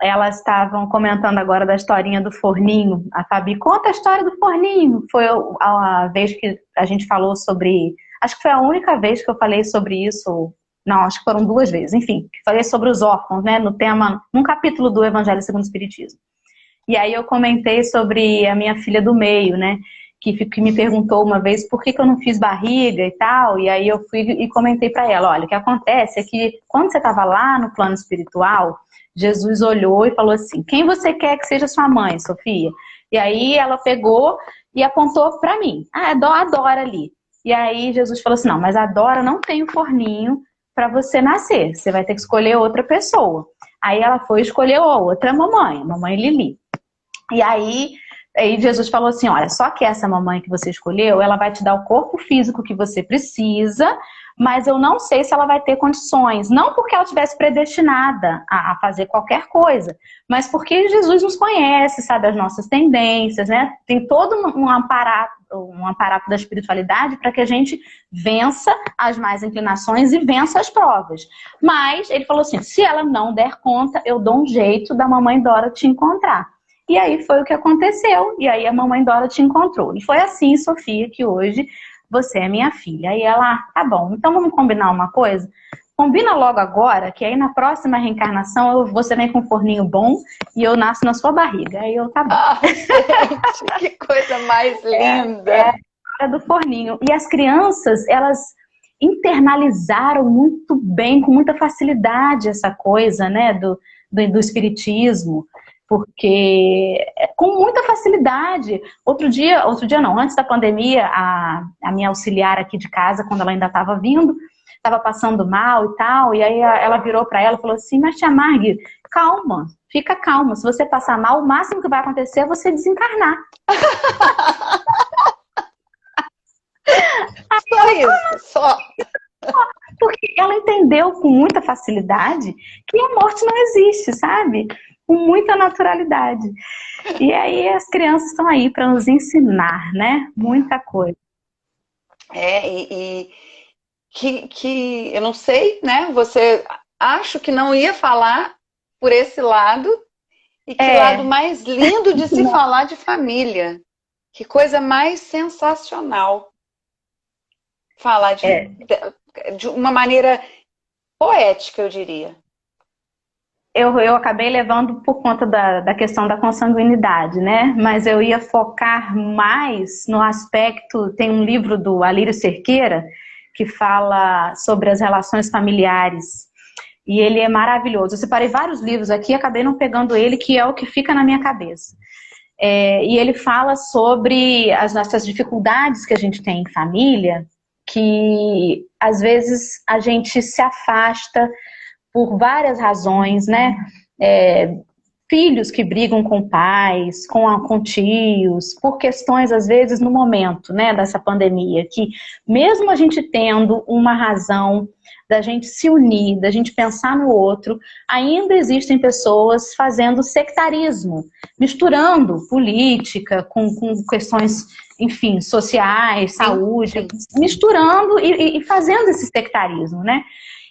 Elas estavam comentando agora da historinha do forninho. A Fabi, conta a história do forninho. Foi a vez que a gente falou sobre... Acho que foi a única vez que eu falei sobre isso. Não, acho que foram 2 vezes. Enfim, falei sobre os órfãos, né? Num capítulo do Evangelho segundo o Espiritismo. E aí eu comentei sobre a minha filha do meio, né? Que me perguntou uma vez por que eu não fiz barriga e tal. E aí eu fui e comentei para ela, olha, o que acontece é que quando você estava lá no plano espiritual, Jesus olhou e falou assim, quem você quer que seja sua mãe, Sofia? E aí ela pegou e apontou para mim. A Dora ali. E aí Jesus falou assim, não, mas a Dora não tem o forninho para você nascer. Você vai ter que escolher outra pessoa. Aí ela foi e escolheu a outra mamãe, a mamãe Lili. E aí Jesus falou assim, olha, só que essa mamãe que você escolheu, ela vai te dar o corpo físico que você precisa mas eu não sei se ela vai ter condições. Não porque ela tivesse predestinada a fazer qualquer coisa, mas porque Jesus nos conhece, sabe as nossas tendências, né? Tem todo um aparato da espiritualidade para que a gente vença as más inclinações e vença as provas. Mas ele falou assim, se ela não der conta, eu dou um jeito da mamãe Dora te encontrar. E aí foi o que aconteceu, e aí a mamãe Dora te encontrou. E foi assim, Sofia, que hoje você é minha filha. Aí ela, tá bom, então vamos combinar uma coisa? Combina logo agora, que aí na próxima reencarnação você vem com um forninho bom e eu nasço na sua barriga. Aí eu, tá bom. Ah, gente, que coisa mais linda! É a hora do forninho. E as crianças, elas internalizaram muito bem, com muita facilidade essa coisa, né, do espiritismo. Porque com muita facilidade. Outro dia não, antes da pandemia, a minha auxiliar aqui de casa, quando ela ainda estava vindo, estava passando mal e tal, e aí ela virou para ela e falou assim, mas tia Margui, calma, fica calma, se você passar mal, o máximo que vai acontecer é você desencarnar. Só isso, só. Porque ela entendeu com muita facilidade que a morte não existe, sabe? Com muita naturalidade. E aí as crianças estão aí para nos ensinar, né? Muita coisa. Que eu não sei, né? Você acho que não ia falar por esse lado, e que lado mais lindo de se falar de família. Que coisa mais sensacional. Falar de uma maneira poética, eu diria. Eu acabei levando por conta da questão da consanguinidade, né? Mas eu ia focar mais no aspecto... Tem um livro do Alírio Cerqueira que fala sobre as relações familiares. E ele é maravilhoso. Eu separei vários livros aqui e acabei não pegando ele, que é o que fica na minha cabeça. E ele fala sobre as nossas dificuldades que a gente tem em família, que às vezes a gente se afasta por várias razões, né? Filhos que brigam com pais, com tios, por questões, às vezes, no momento, né, dessa pandemia, que mesmo a gente tendo uma razão da gente se unir, da gente pensar no outro, ainda existem pessoas fazendo sectarismo, misturando política com questões, enfim, sociais, saúde, misturando e fazendo esse sectarismo, né?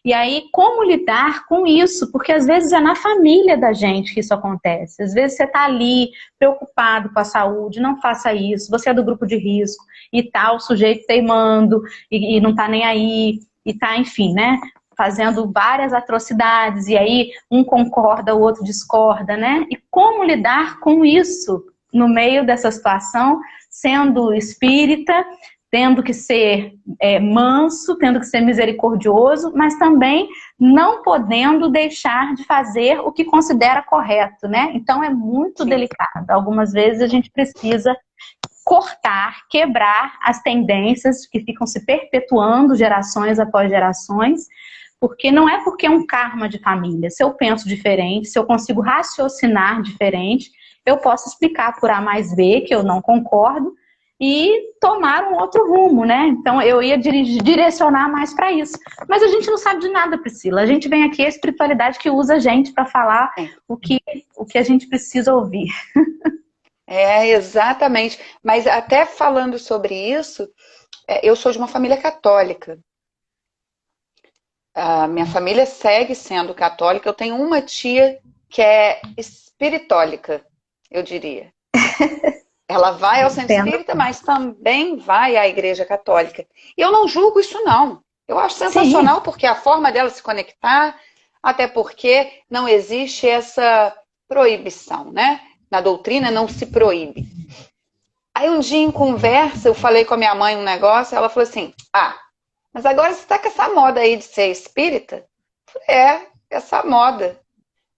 E aí, como lidar com isso? Porque às vezes é na família da gente que isso acontece. Às vezes você está ali, preocupado com a saúde, não faça isso, você é do grupo de risco, e tal, o sujeito teimando, e não está nem aí, e está, enfim, né? Fazendo várias atrocidades, e aí um concorda, o outro discorda, né? E como lidar com isso no meio dessa situação, sendo espírita, tendo que ser manso, tendo que ser misericordioso, mas também não podendo deixar de fazer o que considera correto, né? Então é muito delicado. Algumas vezes a gente precisa cortar, quebrar as tendências que ficam se perpetuando gerações após gerações, porque não é porque é um karma de família. Se eu penso diferente, se eu consigo raciocinar diferente, eu posso explicar por A mais B que eu não concordo, e tomar um outro rumo, né? Então eu ia direcionar mais para isso. Mas a gente não sabe de nada, Priscila. A gente vem aqui, a espiritualidade que usa a gente para falar o que a gente precisa ouvir. Exatamente. Mas até falando sobre isso, eu sou de uma família católica. A minha família segue sendo católica. Eu tenho uma tia que é espiritólica, eu diria. Ela vai ao centro espírita, mas também vai à igreja católica. E eu não julgo isso, não. Eu acho sensacional, porque a forma dela se conectar, até porque não existe essa proibição, né? Na doutrina não se proíbe. Aí um dia em conversa, eu falei com a minha mãe um negócio, ela falou assim, mas agora você está com essa moda aí de ser espírita? Eu falei, essa moda.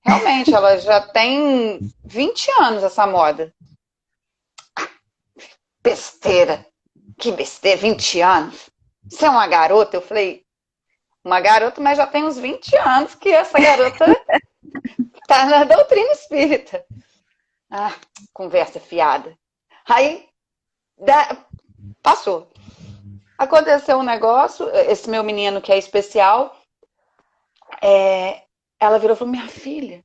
Realmente, ela já tem 20 anos, essa moda. Besteira. Que besteira, 20 anos. Você é uma garota? Eu falei, uma garota, mas já tem uns 20 anos que essa garota tá na doutrina espírita. Conversa fiada. Aí, passou. Aconteceu um negócio, esse meu menino que é especial, ela virou e falou, minha filha,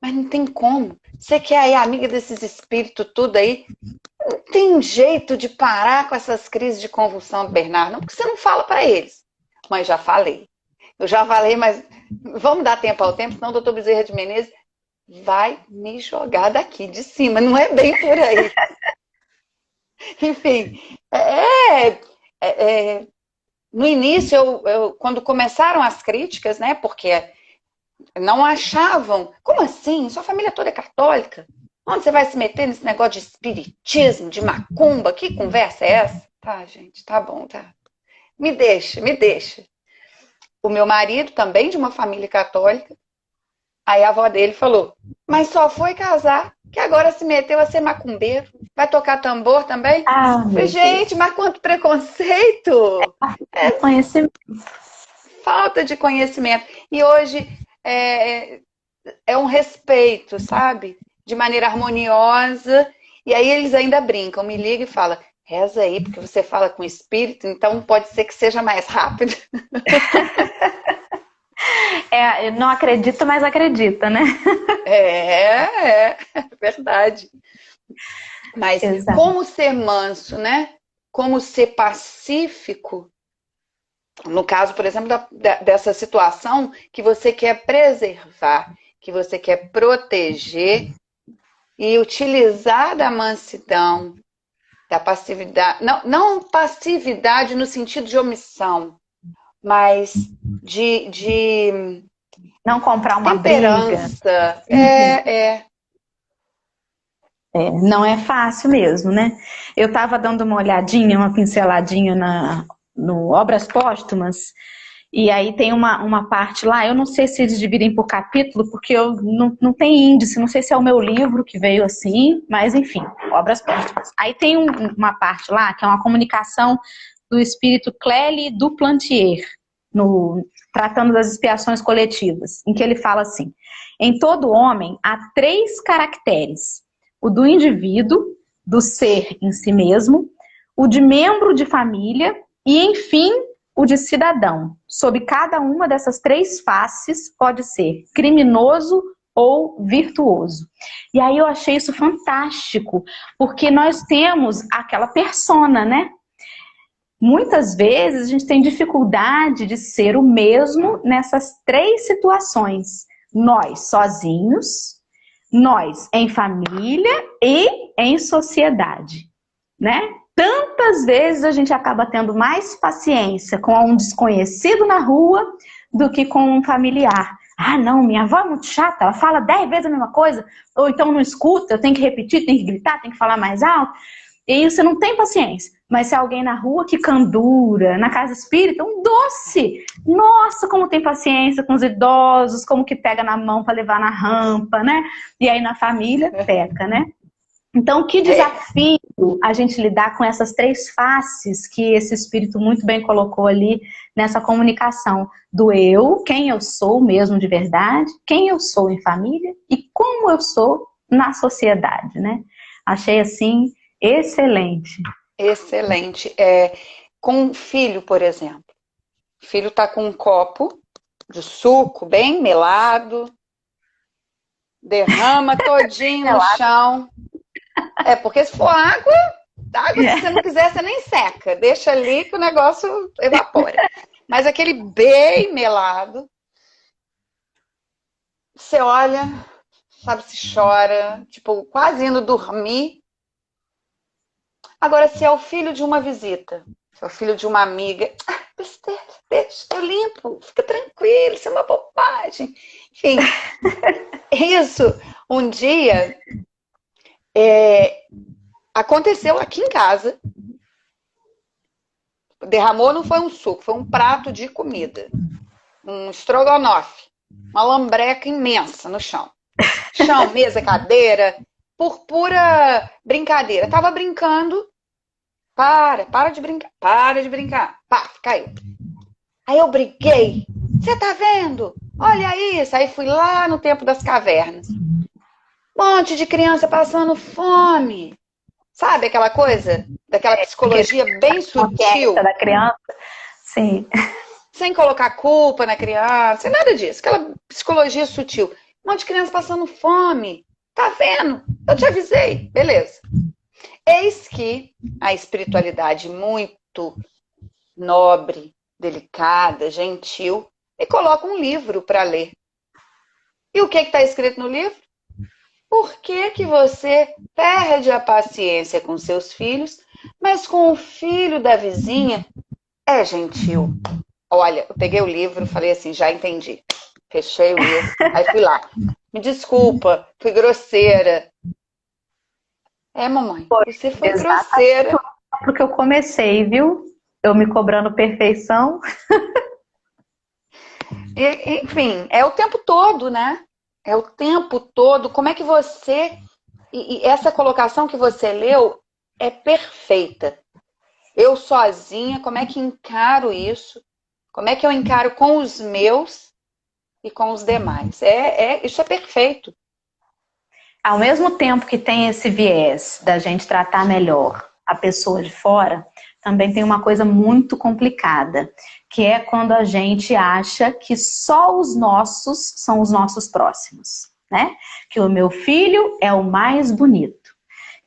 mas não tem como. Você que é aí amiga desses espíritos tudo aí, não tem um jeito de parar com essas crises de convulsão do Bernardo, não, porque você não fala para eles. Mas já falei. Eu já falei, mas vamos dar tempo ao tempo, senão o doutor Bezerra de Menezes vai me jogar daqui de cima. Não é bem por aí. Enfim, no início, quando começaram as críticas, né, porque não achavam, como assim? Sua família toda é católica? Onde você vai se meter nesse negócio de espiritismo, de macumba? Que conversa é essa? Tá, gente, tá bom, tá. Me deixa, me deixa. O meu marido, também de uma família católica, aí a avó dele falou, mas só foi casar, que agora se meteu a ser macumbeiro. Vai tocar tambor também? Falei, gente, mas quanto preconceito! Conhecimento. Falta de conhecimento. E hoje é um respeito, sabe? De maneira harmoniosa. E aí eles ainda brincam, me ligam e falam, reza aí, porque você fala com o espírito, então pode ser que seja mais rápido. Não acredita, mas acredita, né? É verdade. Mas Exato. como ser manso, né? Como ser pacífico, no caso, por exemplo, dessa situação que você quer preservar, que você quer proteger e utilizar da mansidão, da passividade, não passividade no sentido de omissão, mas de não comprar uma temperança. briga. Não é fácil mesmo, né? Eu estava dando uma olhadinha, uma pinceladinha no Obras Póstumas, e aí tem uma parte lá, eu não sei se eles dividem por capítulo, porque eu não tem índice, não sei se é o meu livro que veio assim, mas enfim, Obras Póstumas. Aí tem uma parte lá, que é uma comunicação do espírito Clélie Duplantier, tratando das expiações coletivas, em que ele fala assim, em todo homem há 3 caracteres, o do indivíduo, do ser em si mesmo, o de membro de família e, enfim, o de cidadão. Sob cada uma dessas 3 faces pode ser criminoso ou virtuoso. E aí eu achei isso fantástico, porque nós temos aquela persona, né? Muitas vezes a gente tem dificuldade de ser o mesmo nessas 3 situações. Nós sozinhos, nós em família e em sociedade, né? Tantas vezes a gente acaba tendo mais paciência com um desconhecido na rua do que com um familiar. Ah, não, minha avó é muito chata, ela fala 10 vezes a mesma coisa, ou então não escuta, eu tenho que repetir, tenho que gritar, tenho que falar mais alto. E aí você não tem paciência. Mas se alguém na rua, que candura, na casa espírita, um doce. Nossa, como tem paciência com os idosos, como que pega na mão para levar na rampa, né? E aí na família, peca, né? Então, que desafio a gente lidar com essas 3 faces que esse espírito muito bem colocou ali nessa comunicação do eu, quem eu sou mesmo de verdade, quem eu sou em família e como eu sou na sociedade, né? Achei assim excelente. Excelente. Com um filho, por exemplo. O filho está com um copo de suco bem melado, derrama todinho no chão. Porque se for água, se você não quiser, você nem seca. Deixa ali que o negócio evapora. Mas aquele bem melado, você olha, sabe, se chora, tipo, quase indo dormir. Agora, se é o filho de uma visita, se é o filho de uma amiga, besteira, deixa, eu limpo, fica tranquilo, isso é uma bobagem. Enfim, isso, um dia, aconteceu aqui em casa. Derramou, não foi um suco, foi um prato de comida. Um estrogonofe, uma lambreca imensa no chão. Chão, mesa, cadeira, por pura brincadeira. Tava brincando. Para de brincar. Pá, caiu. Aí eu briguei. Você tá vendo? Olha isso. Aí fui lá no tempo das cavernas. Um monte de criança passando fome. Sabe aquela coisa? daquela psicologia bem sutil. Da criança. Sim. Sem colocar culpa na criança, sem nada disso. Aquela psicologia sutil. Um monte de criança passando fome. Tá vendo? Eu te avisei. Beleza. Eis que a espiritualidade muito nobre, delicada, gentil, me coloca um livro para ler. E o que está escrito no livro? Por que que você perde a paciência com seus filhos, mas com o filho da vizinha é gentil? Olha, eu peguei o livro, falei assim, já entendi. Fechei o livro, aí fui lá. Me desculpa, fui grosseira. É, mamãe, você foi grosseira. Porque eu comecei, viu? Eu me cobrando perfeição. Enfim, é o tempo todo, né? É o tempo todo. Como é que você... E essa colocação que você leu é perfeita. Eu sozinha, como é que encaro isso? Como é que eu encaro com os meus e com os demais? Isso é perfeito. Ao mesmo tempo que tem esse viés da gente tratar melhor a pessoa de fora, também tem uma coisa muito complicada, que é quando a gente acha que só os nossos são os nossos próximos, né? Que o meu filho é o mais bonito,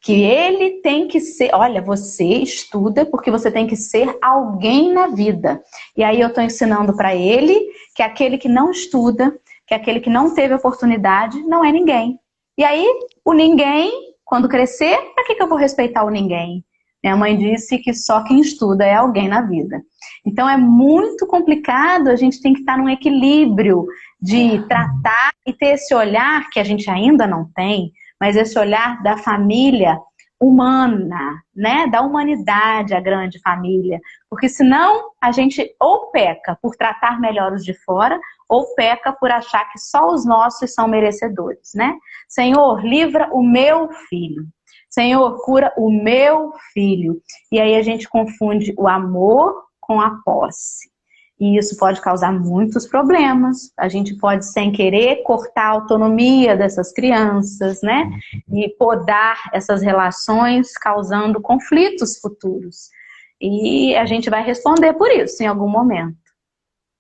que ele tem que ser, olha, você estuda porque você tem que ser alguém na vida. E aí eu estou ensinando para ele que aquele que não estuda, que aquele que não teve oportunidade, não é ninguém. E aí, o ninguém, quando crescer, para que eu vou respeitar o ninguém? Minha mãe disse que só quem estuda é alguém na vida. Então é muito complicado, a gente tem que estar num equilíbrio de tratar e ter esse olhar que a gente ainda não tem, mas esse olhar da família humana, né? Da humanidade, a grande família. Porque senão a gente ou peca por tratar melhor os de fora, ou peca por achar que só os nossos são merecedores, né? Senhor, livra o meu filho. Senhor, cura o meu filho. E aí a gente confunde o amor com a posse. E isso pode causar muitos problemas. A gente pode, sem querer, cortar a autonomia dessas crianças, né? E podar essas relações, causando conflitos futuros. E a gente vai responder por isso em algum momento.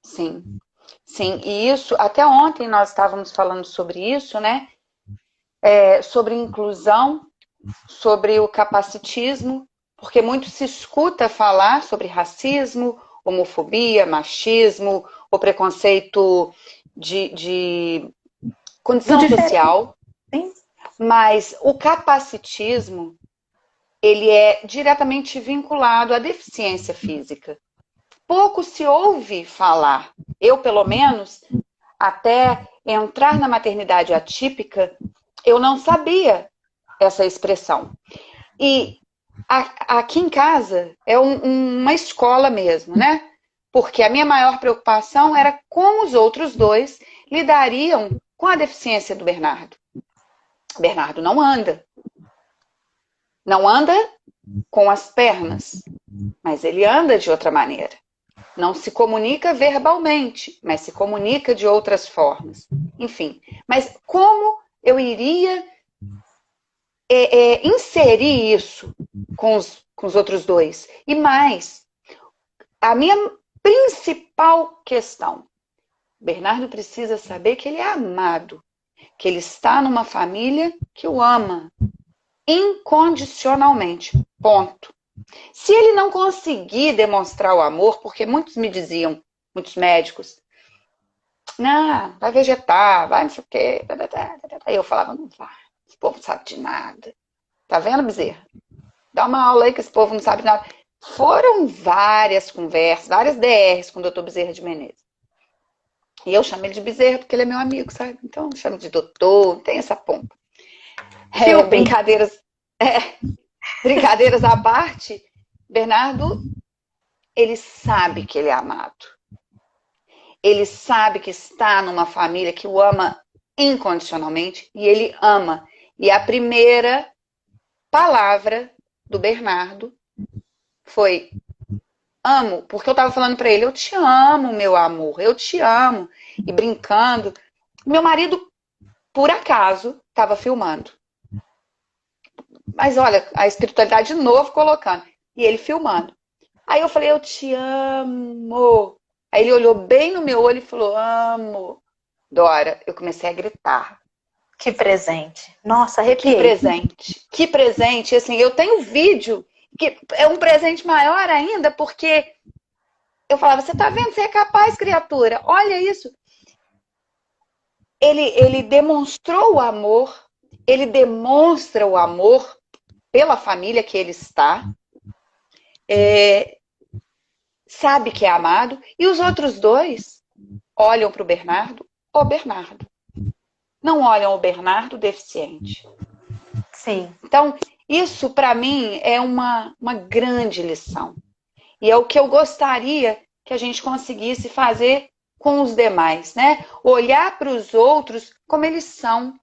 Sim, sim. E isso, até ontem nós estávamos falando sobre isso, né? Sobre inclusão, sobre o capacitismo, porque muito se escuta falar sobre racismo, homofobia, machismo, o preconceito de condição social, Sim. mas o capacitismo, ele é diretamente vinculado à deficiência física. Pouco se ouve falar. Eu, pelo menos, até entrar na maternidade atípica, eu não sabia essa expressão. E aqui em casa é uma escola mesmo, né? Porque a minha maior preocupação era como os outros dois lidariam com a deficiência do Bernardo. O Bernardo não anda. Não anda com as pernas, mas ele anda de outra maneira. Não se comunica verbalmente, mas se comunica de outras formas. Enfim, mas como eu iria inserir isso com os outros dois? E mais, a minha principal questão, Bernardo precisa saber que ele é amado, que ele está numa família que o ama incondicionalmente, ponto. Se ele não conseguir demonstrar o amor, porque muitos me diziam, muitos médicos, não, vai vegetar, vai não sei o quê. Aí eu falava, não vai, esse povo não sabe de nada. Tá vendo, Bezerra? Dá uma aula aí que esse povo não sabe de nada. Foram várias conversas, várias DRs com o doutor Bezerra de Menezes. E eu chamo ele de Bezerra porque ele é meu amigo, sabe? Então eu chamo de doutor, não tem essa pompa. Brincadeiras à parte, Bernardo, ele sabe que ele é amado. Ele sabe que está numa família que o ama incondicionalmente e ele ama. E a primeira palavra do Bernardo foi amo, porque eu estava falando para ele, eu te amo, meu amor, eu te amo. E brincando, meu marido, por acaso, estava filmando. Mas olha, a espiritualidade de novo colocando. E ele filmando. Aí eu falei, eu te amo. Aí ele olhou bem no meu olho e falou, amo. Dora, eu comecei a gritar. Que presente. Nossa, Que arrepiei. presente. Que presente. Assim, eu tenho vídeo que é um presente maior ainda, porque eu falava, você tá vendo? Você é capaz, criatura. Olha isso. Ele demonstrou o amor, ele demonstra o amor pela família que ele está, sabe que é amado, e os outros dois olham para o Bernardo, não olham o Bernardo deficiente. Sim. Então, isso para mim é uma grande lição. E é o que eu gostaria que a gente conseguisse fazer com os demais, né? Olhar para os outros como eles são.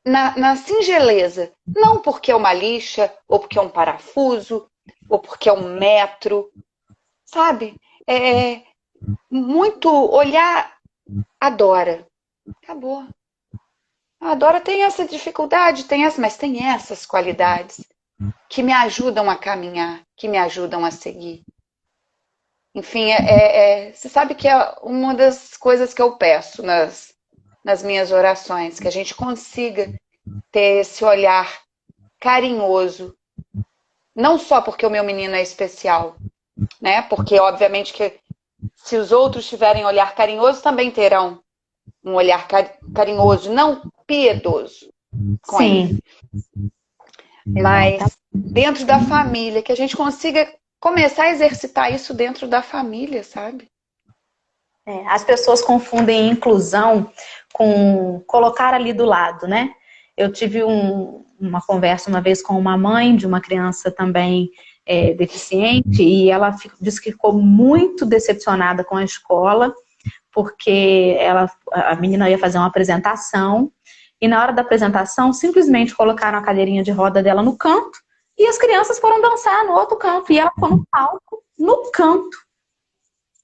Na singeleza. Não porque é uma lixa, ou porque é um parafuso, ou porque é um metro. Sabe? Muito olhar a Dora. Acabou. A Dora tem essa dificuldade, mas tem essas qualidades que me ajudam a caminhar, que me ajudam a seguir. Enfim, você sabe que é uma das coisas que eu peço nas minhas orações, que a gente consiga ter esse olhar carinhoso, não só porque o meu menino é especial, né? Porque obviamente que se os outros tiverem olhar carinhoso, também terão um olhar carinhoso, não piedoso com Sim. ele. Mas dentro da família, que a gente consiga começar a exercitar isso dentro da família, sabe? As pessoas confundem inclusão com colocar ali do lado, né? Eu tive uma conversa uma vez com uma mãe de uma criança também deficiente e ela disse que ficou muito decepcionada com a escola porque a menina ia fazer uma apresentação e na hora da apresentação simplesmente colocaram a cadeirinha de roda dela no canto e as crianças foram dançar no outro canto e ela ficou no palco, no canto.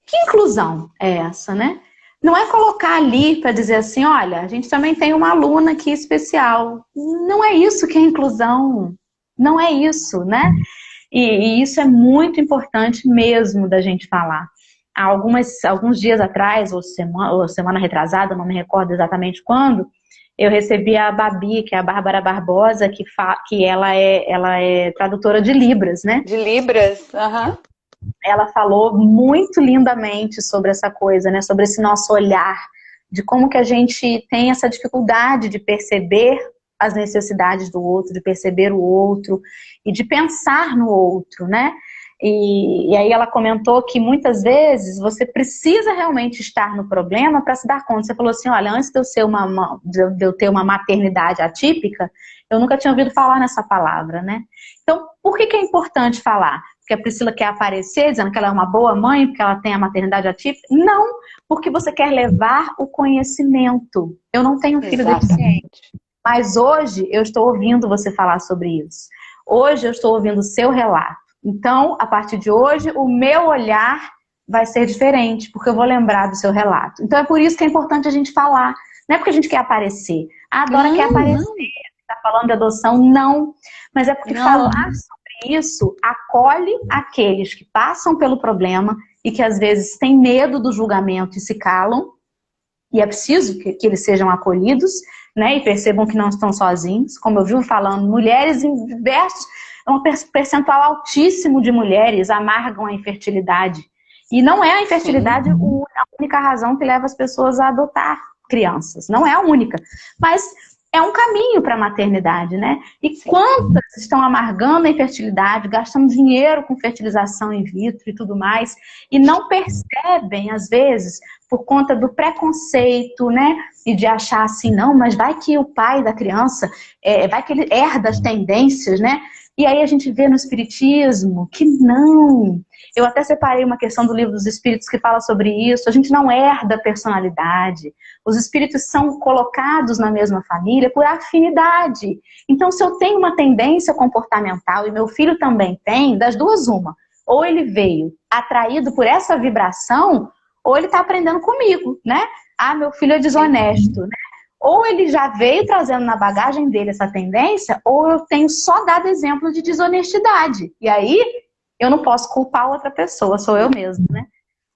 Que inclusão é essa, né? Não é colocar ali para dizer assim, olha, a gente também tem uma aluna aqui especial. Não é isso que é inclusão. Não é isso, né? E isso é muito importante mesmo da gente falar. Há alguns dias atrás, ou semana retrasada, não me recordo exatamente quando, eu recebi a Babi, que é a Bárbara Barbosa, que ela é tradutora de Libras, né? De Libras, aham. Ela falou muito lindamente sobre essa coisa, né? Sobre esse nosso olhar, de como que a gente tem essa dificuldade de perceber as necessidades do outro, de perceber o outro e de pensar no outro, né? E aí ela comentou que muitas vezes você precisa realmente estar no problema para se dar conta. Você falou assim, olha, antes de eu ter uma maternidade atípica, eu nunca tinha ouvido falar nessa palavra, né? Então, por que é importante falar? Porque a Priscila quer aparecer dizendo que ela é uma boa mãe, porque ela tem a maternidade atípica? Não, porque você quer levar o conhecimento. Eu não tenho filho deficiente, mas hoje eu estou ouvindo você falar sobre isso. Hoje eu estou ouvindo o seu relato. Então, a partir de hoje, o meu olhar vai ser diferente, porque eu vou lembrar do seu relato. Então, é por isso que é importante a gente falar. Não é porque a gente quer aparecer. A Dora quer aparecer, está falando de adoção, não. Mas é porque falar sobre isso acolhe aqueles que passam pelo problema e que às vezes têm medo do julgamento e se calam. E é preciso que eles sejam acolhidos, né? E percebam que não estão sozinhos. Como eu vivo falando, mulheres em diversos... Um percentual altíssimo de mulheres amargam a infertilidade. E não é a infertilidade a única razão que leva as pessoas a adotar crianças. Não é a única. Mas é um caminho para a maternidade, né? E quantas estão amargando a infertilidade, gastando dinheiro com fertilização in vitro e tudo mais, e não percebem, às vezes, por conta do preconceito, né? E de achar assim, não, mas vai que o pai da criança, vai que ele herda as tendências, né? E aí a gente vê no Espiritismo que não. Eu até separei uma questão do Livro dos Espíritos que fala sobre isso. A gente não herda personalidade. Os espíritos são colocados na mesma família por afinidade. Então, se eu tenho uma tendência comportamental e meu filho também tem, das duas uma. Ou ele veio atraído por essa vibração, ou ele está aprendendo comigo, né? Ah, meu filho é desonesto, né? Ou ele já veio trazendo na bagagem dele essa tendência, ou eu tenho só dado exemplo de desonestidade. E aí, eu não posso culpar outra pessoa, sou eu mesma, né?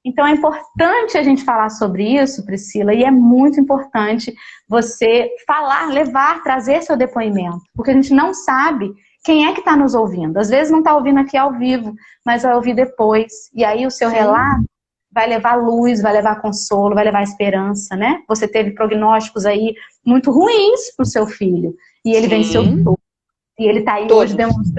Então é importante a gente falar sobre isso, Priscila, e é muito importante você falar, levar, trazer seu depoimento, porque a gente não sabe quem é que está nos ouvindo. Às vezes não está ouvindo aqui ao vivo, mas vai ouvir depois. E aí o seu relato vai levar luz, vai levar consolo, vai levar esperança, né? Você teve prognósticos aí muito ruins para o seu filho, e ele venceu tudo. E ele está aí hoje demonstrando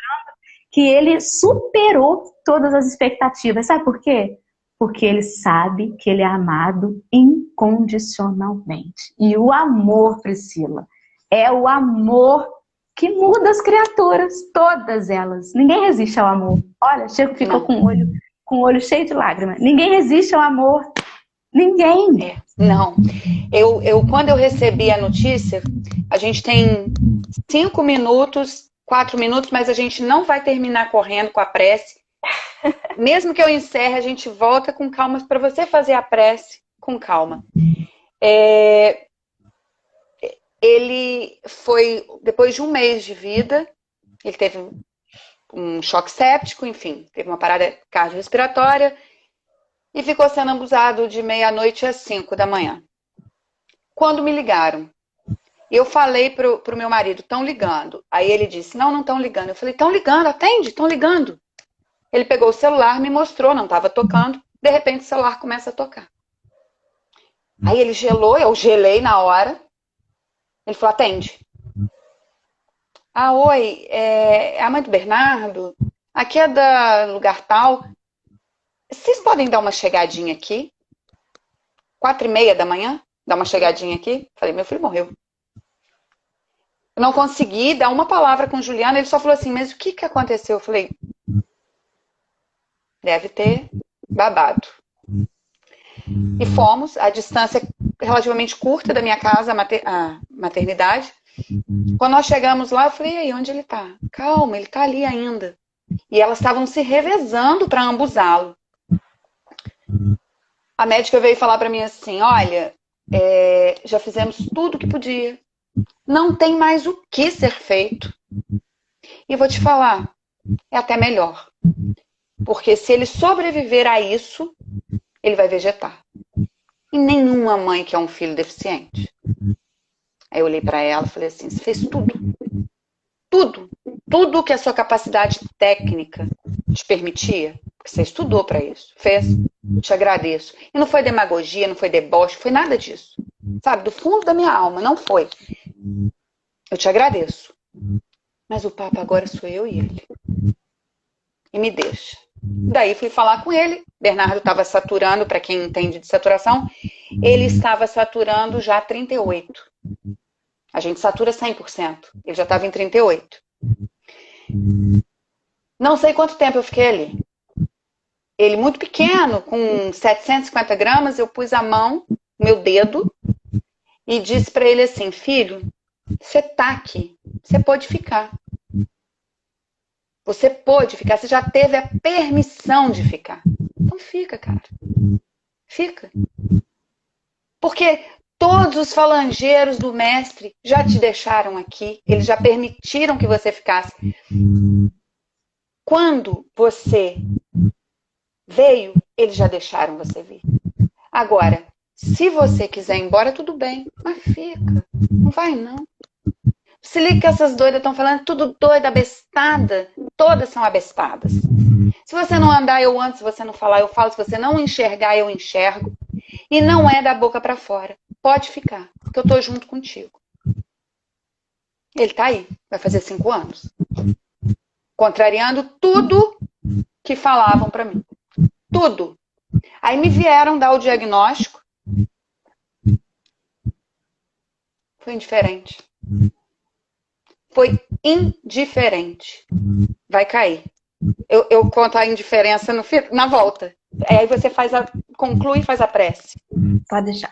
que ele superou todas as expectativas. Sabe por quê? Porque ele sabe que ele é amado incondicionalmente. E o amor, Priscila, é o amor que muda as criaturas, todas elas. Ninguém resiste ao amor. Olha, Chico ficou com o olho cheio de lágrimas. Ninguém resiste ao amor. Ninguém. Não. Quando eu recebi a notícia, a gente tem 5 minutos, 4 minutos, mas a gente não vai terminar correndo com a prece. Mesmo que eu encerre, a gente volta com calma para você fazer a prece com calma. Ele foi, depois de 1 mês de vida, ele teve um choque séptico, enfim, teve uma parada cardiorrespiratória e ficou sendo abusado de meia-noite às 5 da manhã. Quando me ligaram, eu falei pro meu marido, estão ligando. Aí ele disse, não estão ligando. Eu falei, estão ligando, atende, estão ligando. Ele pegou o celular, me mostrou, não estava tocando. De repente o celular começa a tocar. Aí ele gelou, eu gelei na hora. Ele falou, atende. Oi, é a mãe do Bernardo? Aqui é da lugar tal. Vocês podem dar uma chegadinha aqui? 4h30 da manhã? Dar uma chegadinha aqui? Falei, meu filho morreu. Eu não consegui dar uma palavra com o Juliano. Ele só falou assim, mas o que aconteceu? Eu falei, deve ter babado. E fomos, a distância relativamente curta da minha casa, a maternidade. Quando nós chegamos lá, eu falei, e aí, onde ele tá? Calma, ele tá ali ainda. E elas estavam se revezando para ambusá-lo. A médica veio falar para mim assim, olha, já fizemos tudo o que podia. Não tem mais o que ser feito. E vou te falar, é até melhor. Porque se ele sobreviver a isso, ele vai vegetar. E nenhuma mãe quer um filho deficiente. Aí eu olhei para ela e falei assim, você fez tudo. Tudo que a sua capacidade técnica te permitia. Porque você estudou para isso. Fez. Eu te agradeço. E não foi demagogia, não foi deboche, foi nada disso. Sabe, do fundo da minha alma, não foi. Eu te agradeço. Mas o papo agora sou eu e ele. E me deixa. Daí fui falar com ele. Bernardo estava saturando, para quem entende de saturação, ele estava saturando já 38. A gente satura 100%. Ele já estava em 38. Não sei quanto tempo eu fiquei ali. Ele muito pequeno, com 750 gramas, eu pus a mão, meu dedo, e disse para ele assim, filho, você tá aqui, você pode ficar. Você pode ficar, você já teve a permissão de ficar. Então fica, cara. Fica. Porque todos os falangeiros do mestre já te deixaram aqui, eles já permitiram que você ficasse. Quando você veio, eles já deixaram você vir. Agora, se você quiser ir embora, tudo bem, mas fica. Não vai, não. Se liga que essas doidas estão falando, tudo doida, abestada. Todas são abestadas. Se você não andar, eu ando. Se você não falar, eu falo. Se você não enxergar, eu enxergo. E não é da boca pra fora. Pode ficar, porque eu tô junto contigo. Ele tá aí, vai fazer 5 anos. Contrariando tudo que falavam pra mim. Tudo. Aí me vieram dar o diagnóstico. Foi indiferente. Foi indiferente. Vai cair. Eu conto a indiferença na volta. Aí você conclui e faz a prece. Pode deixar.